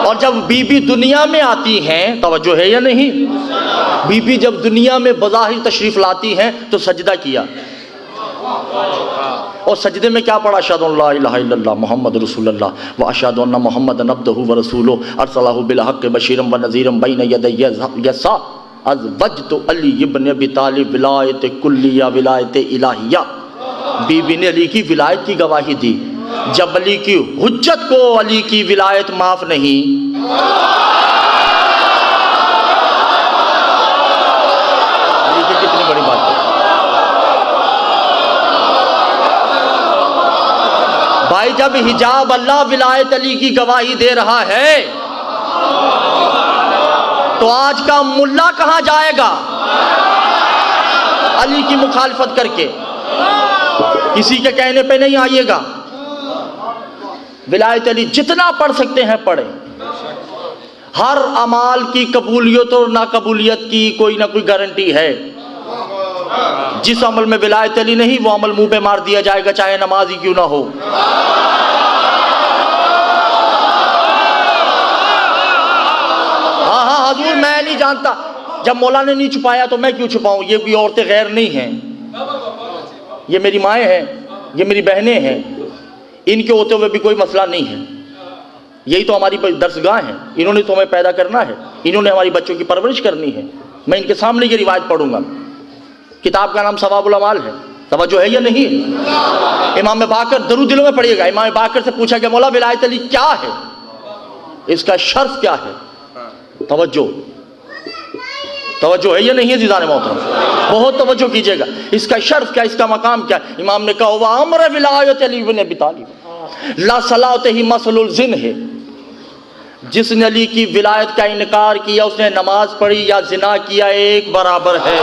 और जब बीबी दुनिया में आती हैं, तवज्जो है या नहीं, बीबी जब दुनिया में बज़ाहिर तशरीफ लाती हैं तो सजदा किया, और सजदे में क्या पढ़ा? अशहदु अल्ला इलाहा इल्लल्लाह मुहम्मद रसूलुल्लाह व अशहदु अन्ना मुहम्मदन अब्दुहु व रसूलुहु अरसलहु बिल हक़्क़ि बशीरन व नज़ीरन बैन यदै यसा अज़वजतु अली इब्न अबी तालिब विलायत कुल्लिया विलायत इलाहिया। बीबी ने अली की विलायत की गवाही दी। जब अली की हुज्जत को अली की विलायत माफ नहीं, देखिए कितनी बड़ी बात है भाई। जब हिजाब अल्लाह विलायत अली की गवाही दे रहा है तो आज का मुल्ला कहां जाएगा अली की मुखालफत करके? किसी के कहने पे नहीं आइएगा। विलायत अली जितना पढ़ सकते हैं पढ़ें। हर अमाल की कबूलियत और नाकबूलियत की कोई ना कोई गारंटी है। जिस अमल में विलायत अली नहीं वो अमल मुंह पे मार दिया जाएगा, चाहे नमाज ही क्यों ना हो। हाँ हाँ हजूर मैं नहीं जानता, जब मौला ने नहीं छुपाया तो मैं क्यों छुपाऊं? ये भी औरतें गैर नहीं हैं, ये मेरी माएँ हैं, ये मेरी बहनें हैं, इनके होते हुए भी कोई मसला नहीं है। यही तो हमारी दर्सगाह है, इन्होंने तो हमें पैदा करना है, इन्होंने हमारी बच्चों की परवरिश करनी है। मैं इनके सामने ये रिवायत पढ़ूंगा। किताब का नाम सवाबुल अमाल है, तवज्जो है या नहीं? इमाम बाकर, दरूद दिलों में पढ़िएगा। इमाम बाकर से पूछा गया मौला विलायत अली क्या है, इसका शर्फ क्या है? तवज्जो है या नहीं है जीज़ान मोहतरम? बहुत तवज्जो कीजिएगा। इसका शर्फ क्या, इसका मकाम क्या? इमाम ने कहा वह अमर विलायत अली इब्न अबी तालिब ला सलात ही मसलुल जिन है। जिसने अली की विलायत का इनकार किया उसने नमाज पढ़ी या जिना किया, एक बराबर है।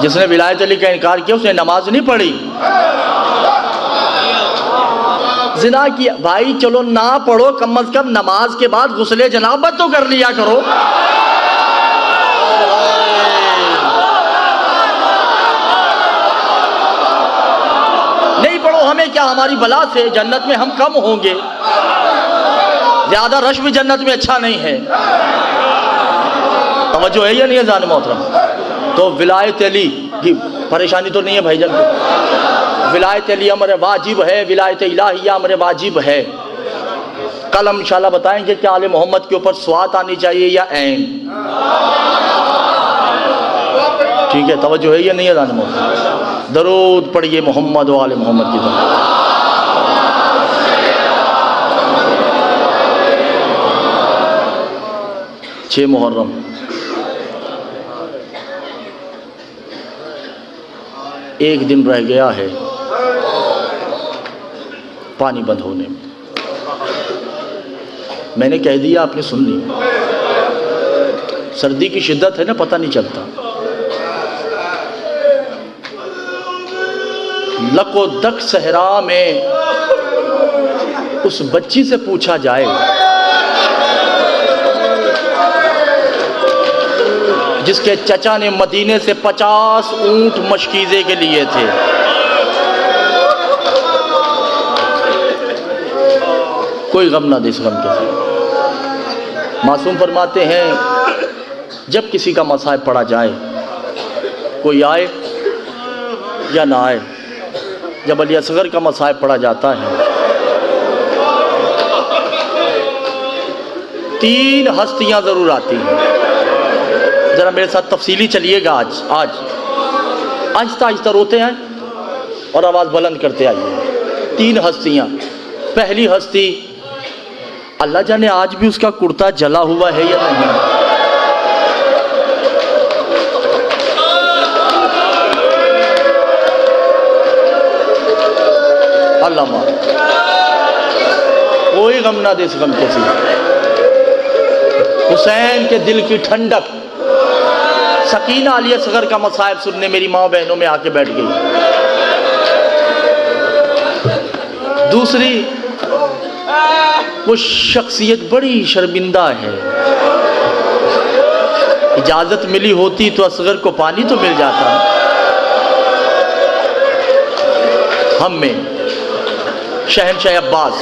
जिसने विलायत अली का इनकार किया उसने नमाज नहीं पढ़ी, जिना किया। भाई चलो ना पढ़ो, कम अज कम नमाज के बाद गुस्ले जनाबत तो कर लिया करो। नहीं पढ़ो, हमें क्या, हमारी बला से जन्नत में हम कम होंगे, ज्यादा रश भी जन्नत में अच्छा नहीं है। तवज्जो है या नहीं है जान मोहतरम? तो विलायत अली की परेशानी तो नहीं है भाईजान? विलायत अली अमर वाजिब है, विलायत इलाहिया अमर वाजिब है। कल हम इंशाल्लाह बताएंगे कि आले मोहम्मद के ऊपर स्वात आनी चाहिए या ऐन। ठीक है, तवज्जो है या नहीं है जान मोहतरम? दरूद पढ़िए मोहम्मद व आले मोहम्मद की तरफ। 6 मुहर्रम एक दिन रह गया है पानी बंद होने में। मैंने कह दिया, आपने सुन ली। सर्दी की शिद्दत है ना, पता नहीं चलता। लको दक सहरा में उस बच्ची से पूछा जाए जिसके चचा ने मदीने से 50 ऊंट मशकीज़े के लिए थे। कोई गम ना दे इस गम के साथ। मासूम फरमाते हैं, जब किसी का मसाइब पड़ा जाए, कोई आए या ना आए, जब अली असगर का मसाइब पड़ा जाता है, 3 हस्तियां ज़रूर आती हैं। ज़रा मेरे साथ तफसीली चलिएगा। आज आहिस्ता आहिस्ता रोते हैं और आवाज़ बुलंद करते आइए। 3 हस्तियाँ। पहली हस्ती, अल्लाह जाने आज भी उसका कुर्ता जला हुआ है या नहीं। अल्लाह मार, कोई गम ना दे इस गम के सिवा। हुसैन के दिल की ठंडक, सकीना अली असगर का मसाइब सुनने मेरी माँ बहनों में आके बैठ गई। दूसरी, वो शख्सियत बड़ी शर्मिंदा है, इजाजत मिली होती तो असगर को पानी तो मिल जाता। हम में शहनशाह अब्बास।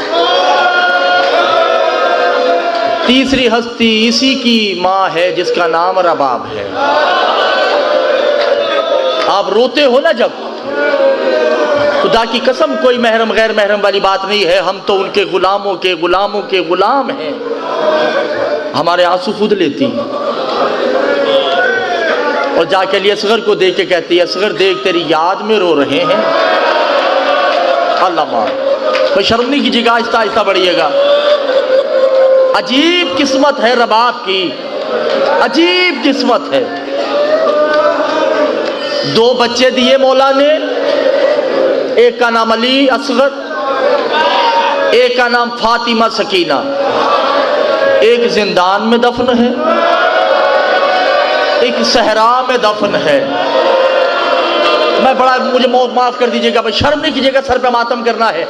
तीसरी हस्ती इसी की माँ है जिसका नाम रबाब है। आप रोते हो ना जब, खुदा की कसम कोई महरम गैर महरम वाली बात नहीं है, हम तो उनके गुलामों के गुलामों के गुलाम हैं। हमारे आंसू खुद लेती हैं और जाके अली असगर को देख के कहती है, असगर देख तेरी याद में रो रहे हैं। अल्लाह मार, कोई शर्म नहीं कीजिएगा, आहिस्ता आहिस्ता बढ़िएगा। अजीब किस्मत है रबाब की, अजीब किस्मत है। 2 बच्चे दिए मौला ने, एक का नाम अली असगर, एक का नाम फातिमा सकीना। एक जिंदान में दफन है, एक सहरा में दफन है। मैं बड़ा, मुझे माफ कर दीजिएगा भाई, शर्म नहीं कीजिएगा, सर पे मातम करना है।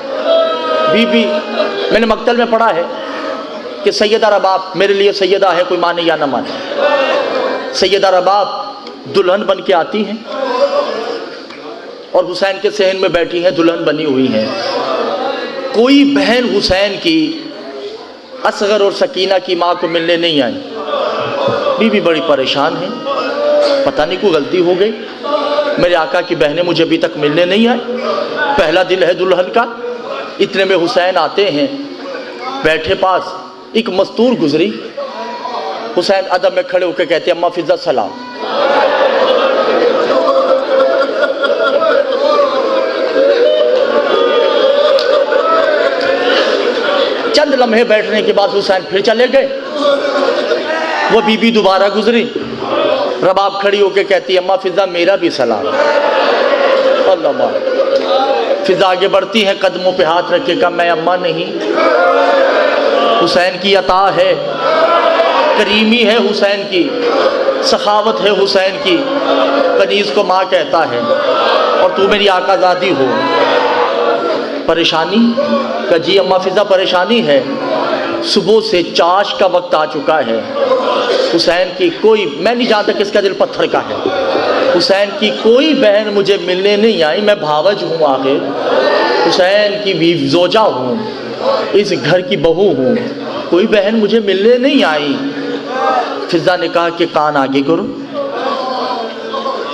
बीबी, मैंने मक्तल में पढ़ा है कि सैयदा रबाब, मेरे लिए सैयदा है, कोई माने या ना माने, सैयदा रबाब दुल्हन बन के आती हैं और हुसैन के सहन में बैठी हैं, दुल्हन बनी हुई हैं। कोई बहन हुसैन की असगर और सकीना की माँ को मिलने नहीं आई। बीबी बड़ी परेशान है, पता नहीं कोई गलती हो गई, मेरे आका की बहनें मुझे अभी तक मिलने नहीं आई। पहला दिन है दुल्हन का। इतने में हुसैन आते हैं, बैठे पास एक मस्तूर गुजरी। हुसैन अदब में खड़े होकर कहते हैं, अम्मा फिजा सलाम। चंद लम्हे बैठने के बाद हुसैन फिर चले गए। वो बीबी दोबारा गुजरी, रबाब खड़ी होकर कहती है, अम्मा फिजा मेरा भी सलाम। अल्लाह मार, फिजा आगे बढ़ती है, कदमों पे हाथ रखे का, मैं अम्मा नहीं, हुसैन की अता है, करीमी है हुसैन की, सखावत है हुसैन की, कनीज़ को माँ कहता है, और तू मेरी आकाज़ादी हो। परेशानी का जी अम्मा फिज़ा परेशानी है, सुबह से चाश का वक्त आ चुका है। हुसैन की कोई, मैं नहीं जानता किसका दिल पत्थर का है, हुसैन की कोई बहन मुझे मिलने नहीं आई। मैं भावज हूँ, आखिर हुसैन की जोजा हूँ, इस घर की बहू हूँ, कोई बहन मुझे मिलने नहीं आई। फिज़ा ने कहा कि कान आगे करो।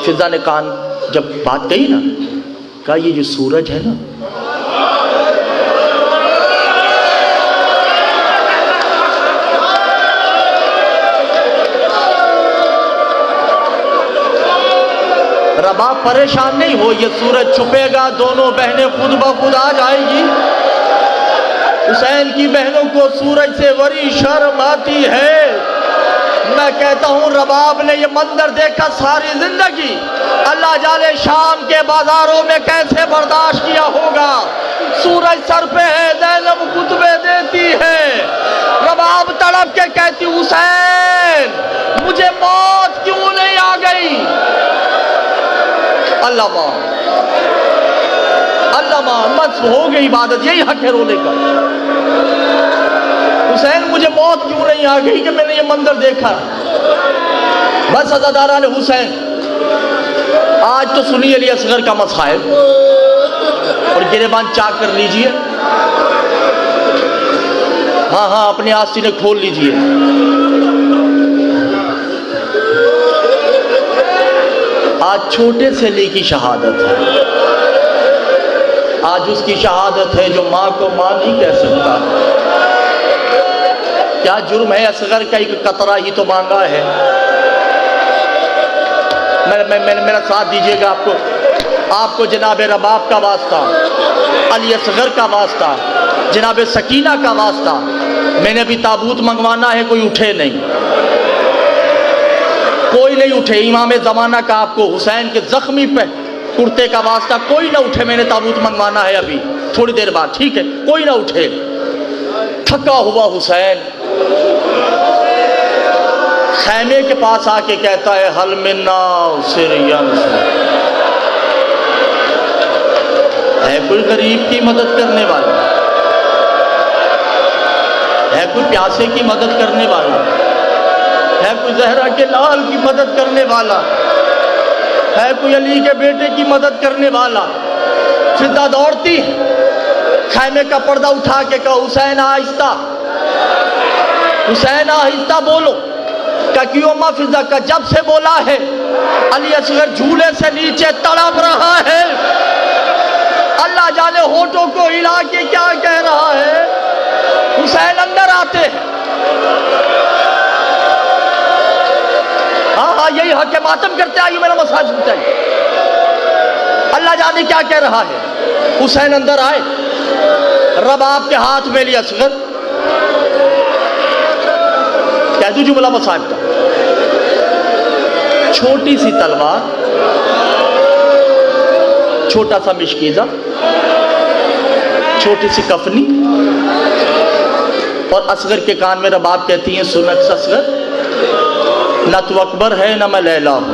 फिज़ा ने कान जब बात कही ना, कहा ये जो सूरज है ना, रबाब परेशान नहीं हो, ये सूरज छुपेगा, दोनों बहनें खुद ब खुद आ जाएगी। हुसैन की बहनों को सूरज से बड़ी शर्म आती है। मैं कहता हूँ रबाब ने ये मंजर देखा सारी जिंदगी, अल्लाह जाने शाम के बाजारों में कैसे बर्दाश्त किया होगा। सूरज सर पे है, ज़ैनब खुतबे देती है, रबाब तड़प के कहती हुसैन मुझे मौत क्यों नहीं आ गई। अल्लाह माँ बस हो गई इबादत, यही हक है रोने का। हुसैन मुझे मौत क्यों नहीं आ गई कि मैंने ये मंजर देखा। बस अज़ादारा ने हुसैन, आज तो सुनिए अली असगर का मसाइल, और गिरेबान चाक कर लीजिए। हाँ हाँ, अपने आस्तीने खोल लीजिए। आज छोटे से अली की शहादत है, आज उसकी शहादत है जो माँ को माँ नहीं कह सकता। क्या जुर्म है असगर का, एक कतरा ही तो मांगा है। मेरा साथ दीजिएगा, आपको जनाब रबाब का वास्ता, अली असगर का वास्ता, जनाब सकीना का वास्ता। मैंने भी ताबूत मंगवाना है, कोई उठे नहीं, कोई नहीं उठे। इमाम ज़माना का आपको हुसैन के ज़ख्मी पे कुर्ते का वास्ता, कोई ना उठे। मैंने ताबूत मंगवाना है अभी थोड़ी देर बाद, ठीक है, कोई ना उठे। थका हुआ हुसैन खैमे के पास आके कहता है हल मिन्ना सिरियन, है कोई गरीब की मदद करने वाला, है कोई प्यासे की मदद करने वाला, है कोई जहरा के लाल की मदद करने वाला, है कोई अली के बेटे की मदद करने वाला। फिज़ा दौड़ती खैमे का पर्दा उठा के कहा हुसैन आहिस्ता, हुसैन आहिस्ता बोलो। का क्यों अम्मा फिज़ा का, जब से बोला है अली असगर झूले से नीचे तड़प रहा है, अल्लाह जाने होठों को हिला के क्या कह रहा है। हुसैन अंदर आते हैं, हाँ हाँ यही हक है, मातम करते आइए, मेरा मसाज सुनते आइए। अल्लाह जाने क्या कह रहा है। हुसैन अंदर आए, रबाब के हाथ में लिया असगर, कह दू जुमला मसाज का, छोटी सी तलवार, छोटा सा मिशकीज़ा, छोटी सी कफनी, और असगर के कान में रबाब कहती हैं सुन असगर, ना तू अकबर है ना मैं लैला हूं।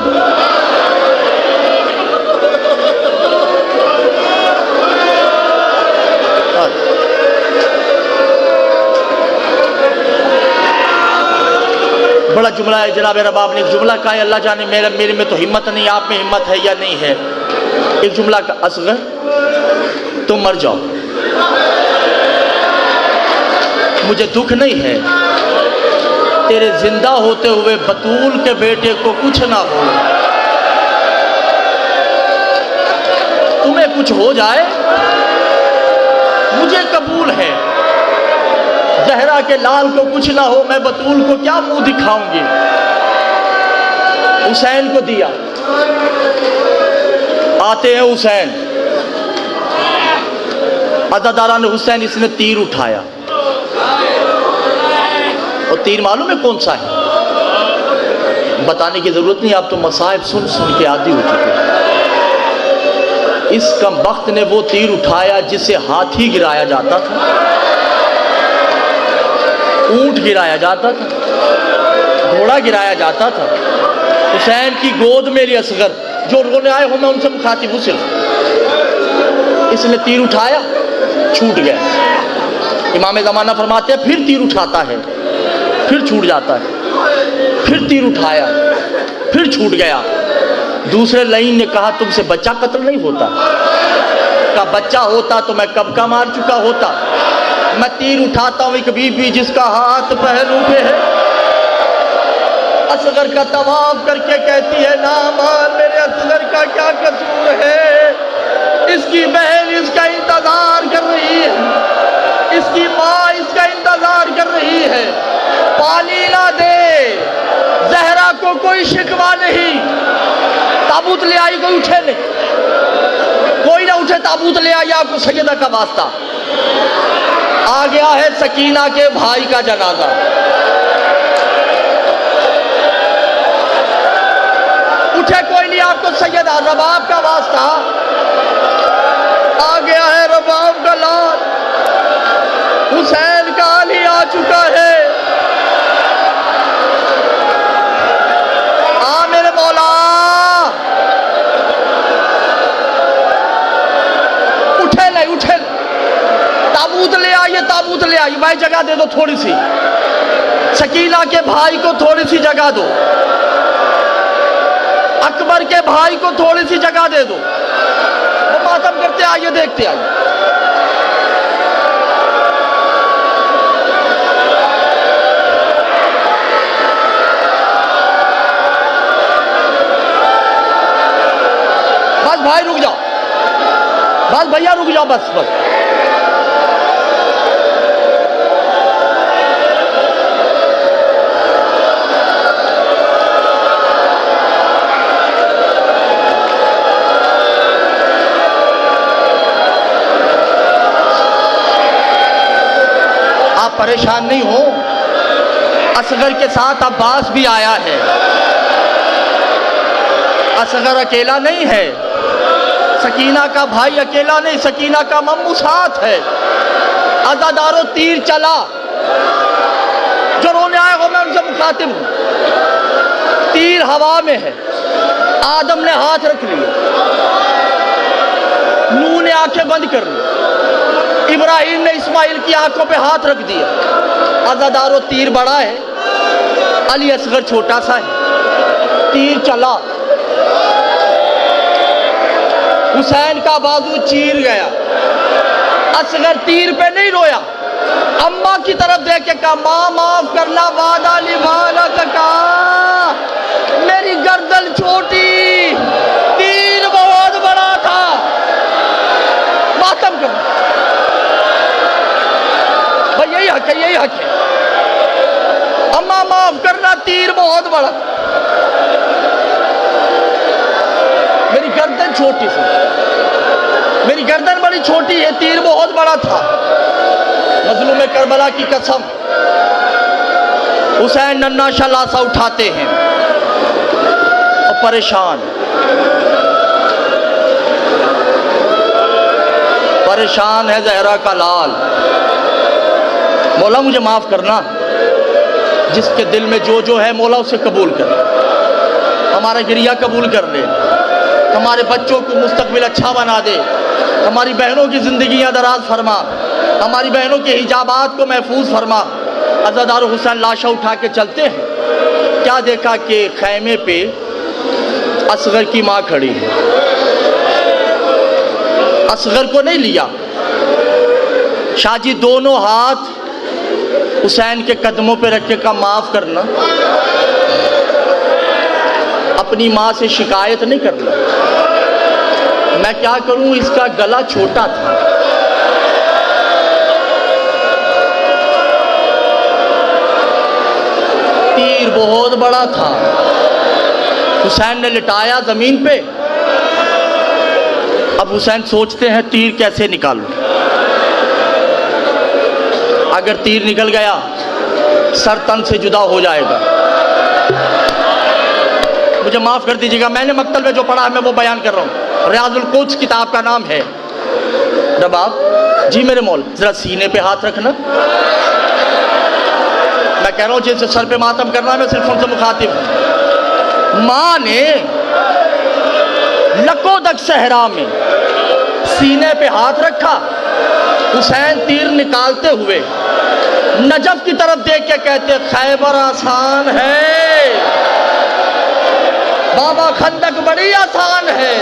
बड़ा जुमला है जनाब रबाब ने, एक जुमला कहा है अल्लाह जाने मेरे में तो हिम्मत नहीं, आप में हिम्मत है या नहीं है। एक जुमला का असगर तुम मर जाओ, मुझे दुख नहीं है, तेरे जिंदा होते हुए बतूल के बेटे को कुछ ना हो, तुम्हें कुछ हो जाए मुझे कबूल है, जहरा के लाल को कुछ ना हो, मैं बतूल को क्या मुंह दिखाऊंगी। हुसैन को दिया, आते हैं हुसैन, अज़ादारा ने हुसैन, इसने तीर उठाया, और तीर मालूम है कौन सा है, बताने की जरूरत नहीं, आप तो मसाइब सुन सुन के आदी हो चुके हैं। इस कमबख्त ने वो तीर उठाया जिसे हाथी गिराया जाता था, ऊंट गिराया जाता था, घोड़ा गिराया जाता था। हुसैन की गोद में लिए असगर, जो रोने आए हो मैं उनसे मुखातिब हूँ सिर्फ। इसने तीर उठाया, छूट गया। इमाम ज़माना फरमाते हैं फिर तीर उठाता है, फिर छूट जाता है, फिर तीर उठाया, फिर छूट गया। दूसरे लाइन ने कहा तुमसे बच्चा कत्ल नहीं होता? का बच्चा होता तो मैं कब का मार चुका होता। मैं तीर उठाता हूँ एक बीबी जिसका हाथ पहलू पे है। असगर का तवाफ करके कहती है ना मां, मेरे असगर का क्या कसूर है? इसकी बहन इसका इंतजार कर रही है, इसकी माँ इसका इंतजार कर रही है। पानी ला दे, जहरा को कोई शिकवा नहीं। ताबूत ले आई, कोई उठे नहीं, कोई ना उठे, ताबूत ले आई। आपको सैयदा का वास्ता। आ गया है सकीना के भाई का जनाजा। उठे कोई नहीं, आपको सैयदा रबाब का वास्ता। आ गया है रबाब का लाल, हुसैन का अली आ चुका है। आ मेरे मौला, उठे नहीं, उठे। ताबूत ले आइए, ताबूत ले आइए। भाई जगह दे दो थोड़ी सी, शकीला के भाई को थोड़ी सी जगह दो, अकबर के भाई को थोड़ी सी जगह दे दो। वो मातम करते आइए, देखते आइए। बस भाई रुक जाओ, बस भैया रुक जाओ, बस बस। आप परेशान नहीं हो, असगर के साथ अब्बास भी आया है। असगर अकेला नहीं है, सकीना का भाई अकेला नहीं, सकीना का मम्मू साथ है। अज़ादारो तीर चला, जो रोने आए हो मैं उनसे मुखातिब हूं। तीर हवा में है, आदम ने हाथ रख लिया, नूह ने आंखें बंद कर ली, इब्राहिम ने इस्माइल की आंखों पे हाथ रख दिया। अज़ादारो तीर बड़ा है, अली असगर छोटा सा है। तीर चला, हुसैन का बाजू चीर गया। असगर तीर पे नहीं रोया, अम्मा की तरफ देख के कहा माँ माफ करना, वादा निभा न सका, मेरी गर्दन छोटी, तीर बहुत बड़ा था। मातम कर भाई, यही हक है, यही हक है। अम्मा माफ करना, तीर बहुत बड़ा, मेरी गर्दन छोटी सी, मेरी गर्दन बड़ी छोटी है, तीर बहुत बड़ा था। मजलूम करबला की कसम, हुसैन नन्ना सा लाशा उठाते हैं और परेशान परेशान है जहरा का लाल। मौला मुझे माफ करना, जिसके दिल में जो है मौला उसे कबूल कर, हमारा गिरिया कबूल कर ले, हमारे बच्चों को मुस्तकबिल अच्छा बना दे, हमारी बहनों की ज़िंदगियाँ दराज फरमा, हमारी बहनों के हिजाबात को महफूज फरमा। अज़ादार हुसैन लाशा उठा के चलते हैं, क्या देखा कि खैमे पे असगर की माँ खड़ी है। असगर को नहीं लिया, शाहजी दोनों हाथ हुसैन के कदमों पे रख के कहा माफ़ करना, अपनी माँ से शिकायत नहीं करना। मैं क्या करूं, इसका गला छोटा था, तीर बहुत बड़ा था। हुसैन ने लिटाया जमीन पे। अब हुसैन सोचते हैं तीर कैसे निकालूं। अगर तीर निकल गया सर तन से जुदा हो जाएगा। मुझे माफ कर दीजिएगा, मैंने मक्तल में जो पढ़ा है मैं वो बयान कर रहा हूँ। रियाजुल कुद्स किताब का नाम है। रबाब जी मेरे मौल, जरा सीने पे हाथ रखना। मैं कह रहा हूँ जिनसे सर पे मातम करना है मैं सिर्फ उनसे मुखातिब हूँ। माँ ने लकोदक सहरा में सीने पे हाथ रखा, हुसैन तीर निकालते हुए नजफ की तरफ देख के कहते खैबर आसान है, बाबा खंदक बड़ी आसान है,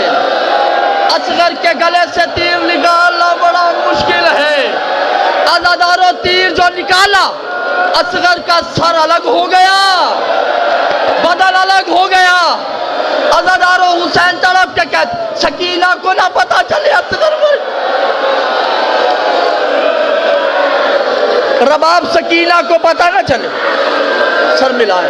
असगर के गले से तीर निकालना बड़ा मुश्किल है। अज़ादारों तीर जो निकाला असगर का सर अलग हो गया, बदन अलग हो गया। अज़ादारों हुसैन तड़प के कहते सकीना को ना पता चले असगर में, रबाब सकीना को पता ना चले, सर मिलाए।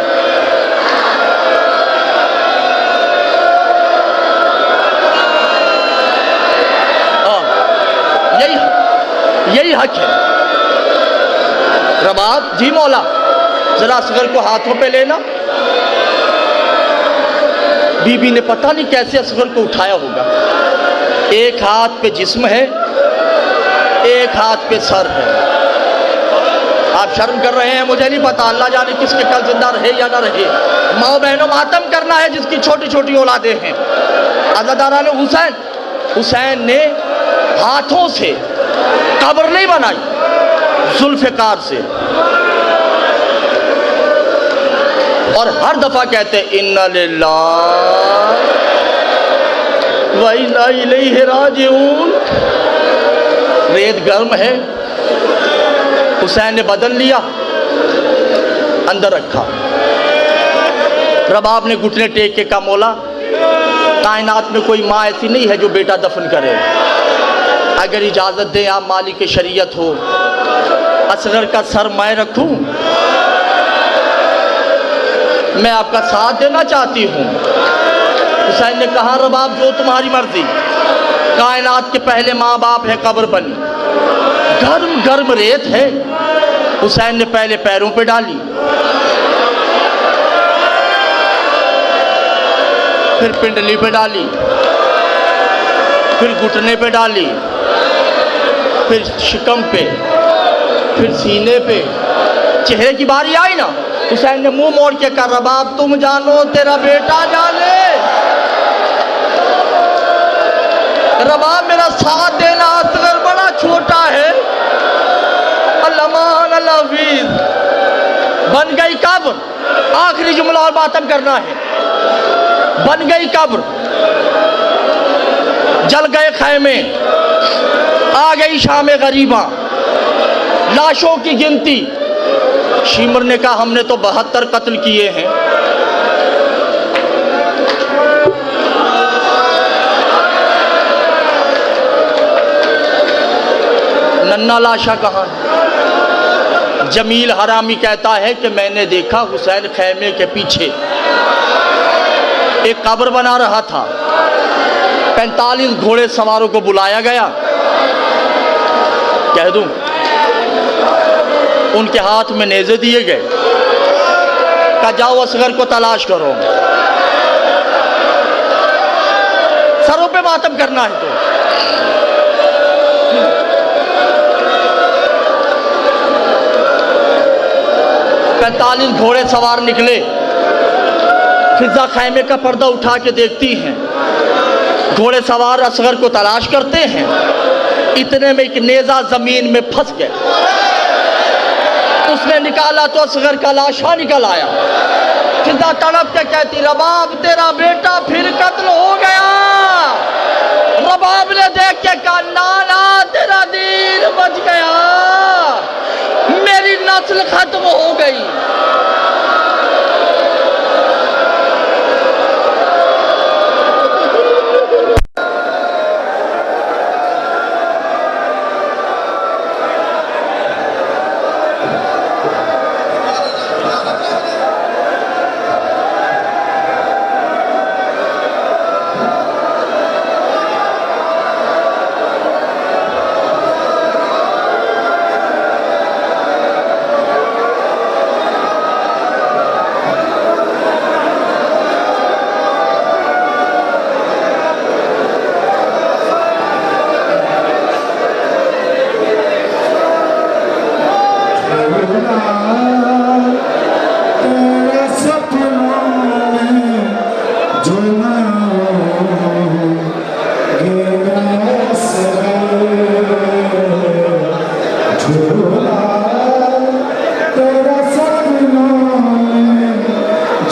यही हक है। रबाब जी मौला जरा असगर को हाथों पे लेना। बीबी ने पता नहीं कैसे असगर को उठाया होगा, एक हाथ पे जिस्म है, एक हाथ पे सर है। आप शर्म कर रहे हैं, मुझे नहीं पता, अल्लाह जाने किसके कल जिंदा रहे या ना रहे। माँ बहनों मातम करना है जिसकी छोटी छोटी औलादे हैं। अज़ादारान हुसैन ने हाथों से कब्र नहीं बनाई, जुल्फ़िकार से, और हर दफा कहते इन्ना लिल्लाह व इन्ना इलैहि राजिऊन। रेत गर्म है, हुसैन ने बदन लिया, अंदर रखा। रबाब ने घुटने टेक के कहा मौला कायनात में कोई माँ ऐसी नहीं है जो बेटा दफन करे, अगर इजाज़त दें आप मालिक शरीयत हो, असगर का सर मैं रखूं, मैं आपका साथ देना चाहती हूँ। हुसैन ने कहा रबाब जो तुम्हारी मर्जी। कायनात के पहले माँ बाप है, कब्र बनी, गर्म गर्म रेत है। हुसैन ने पहले पैरों पे डाली, फिर पिंडली पे डाली, फिर घुटने पे डाली, फिर शिकम पे, फिर सीने पे। चेहरे की बारी आई ना, हुसैन ने मुंह मोड़ के कहा रबाब तुम जानो तेरा बेटा जाने, रबाब मेरा साथ देना, असगर बड़ा छोटा है। अल्लामान अल्लाह हफीज। बन गई कब्र, आखिरी जुमला और मातम करना है। बन गई कब्र, जल गए खैमे, आ गई शाम गरीबा, लाशों की गिनती। शीमर ने कहा हमने तो 72 कत्ल किए हैं। नन्ना लाशा कहाँ? जमील हरामी कहता है कि मैंने देखा हुसैन खैमे के पीछे एक कब्र बना रहा था। 45 घोड़े सवारों को बुलाया गया, कह दूं उनके हाथ में नेज़े दिए गए, कहा जाओ असगर को तलाश करो, सरों पे मातम करना है तो। 45 घोड़े सवार निकले। फिजा खैमे का पर्दा उठा के देखती हैं, घोड़े सवार असगर को तलाश करते हैं। इतने में एक नेज़ा जमीन में फंस गया, उसने निकाला तो असगर का लाशा निकल आया। फिजा तड़प के कहती रबाब तेरा बेटा फिर कत्ल हो गया। रबाब ने देख के कहा नाना तेरा दीन बच गया, मेरी नस्ल खत्म हो गई।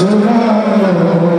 सुना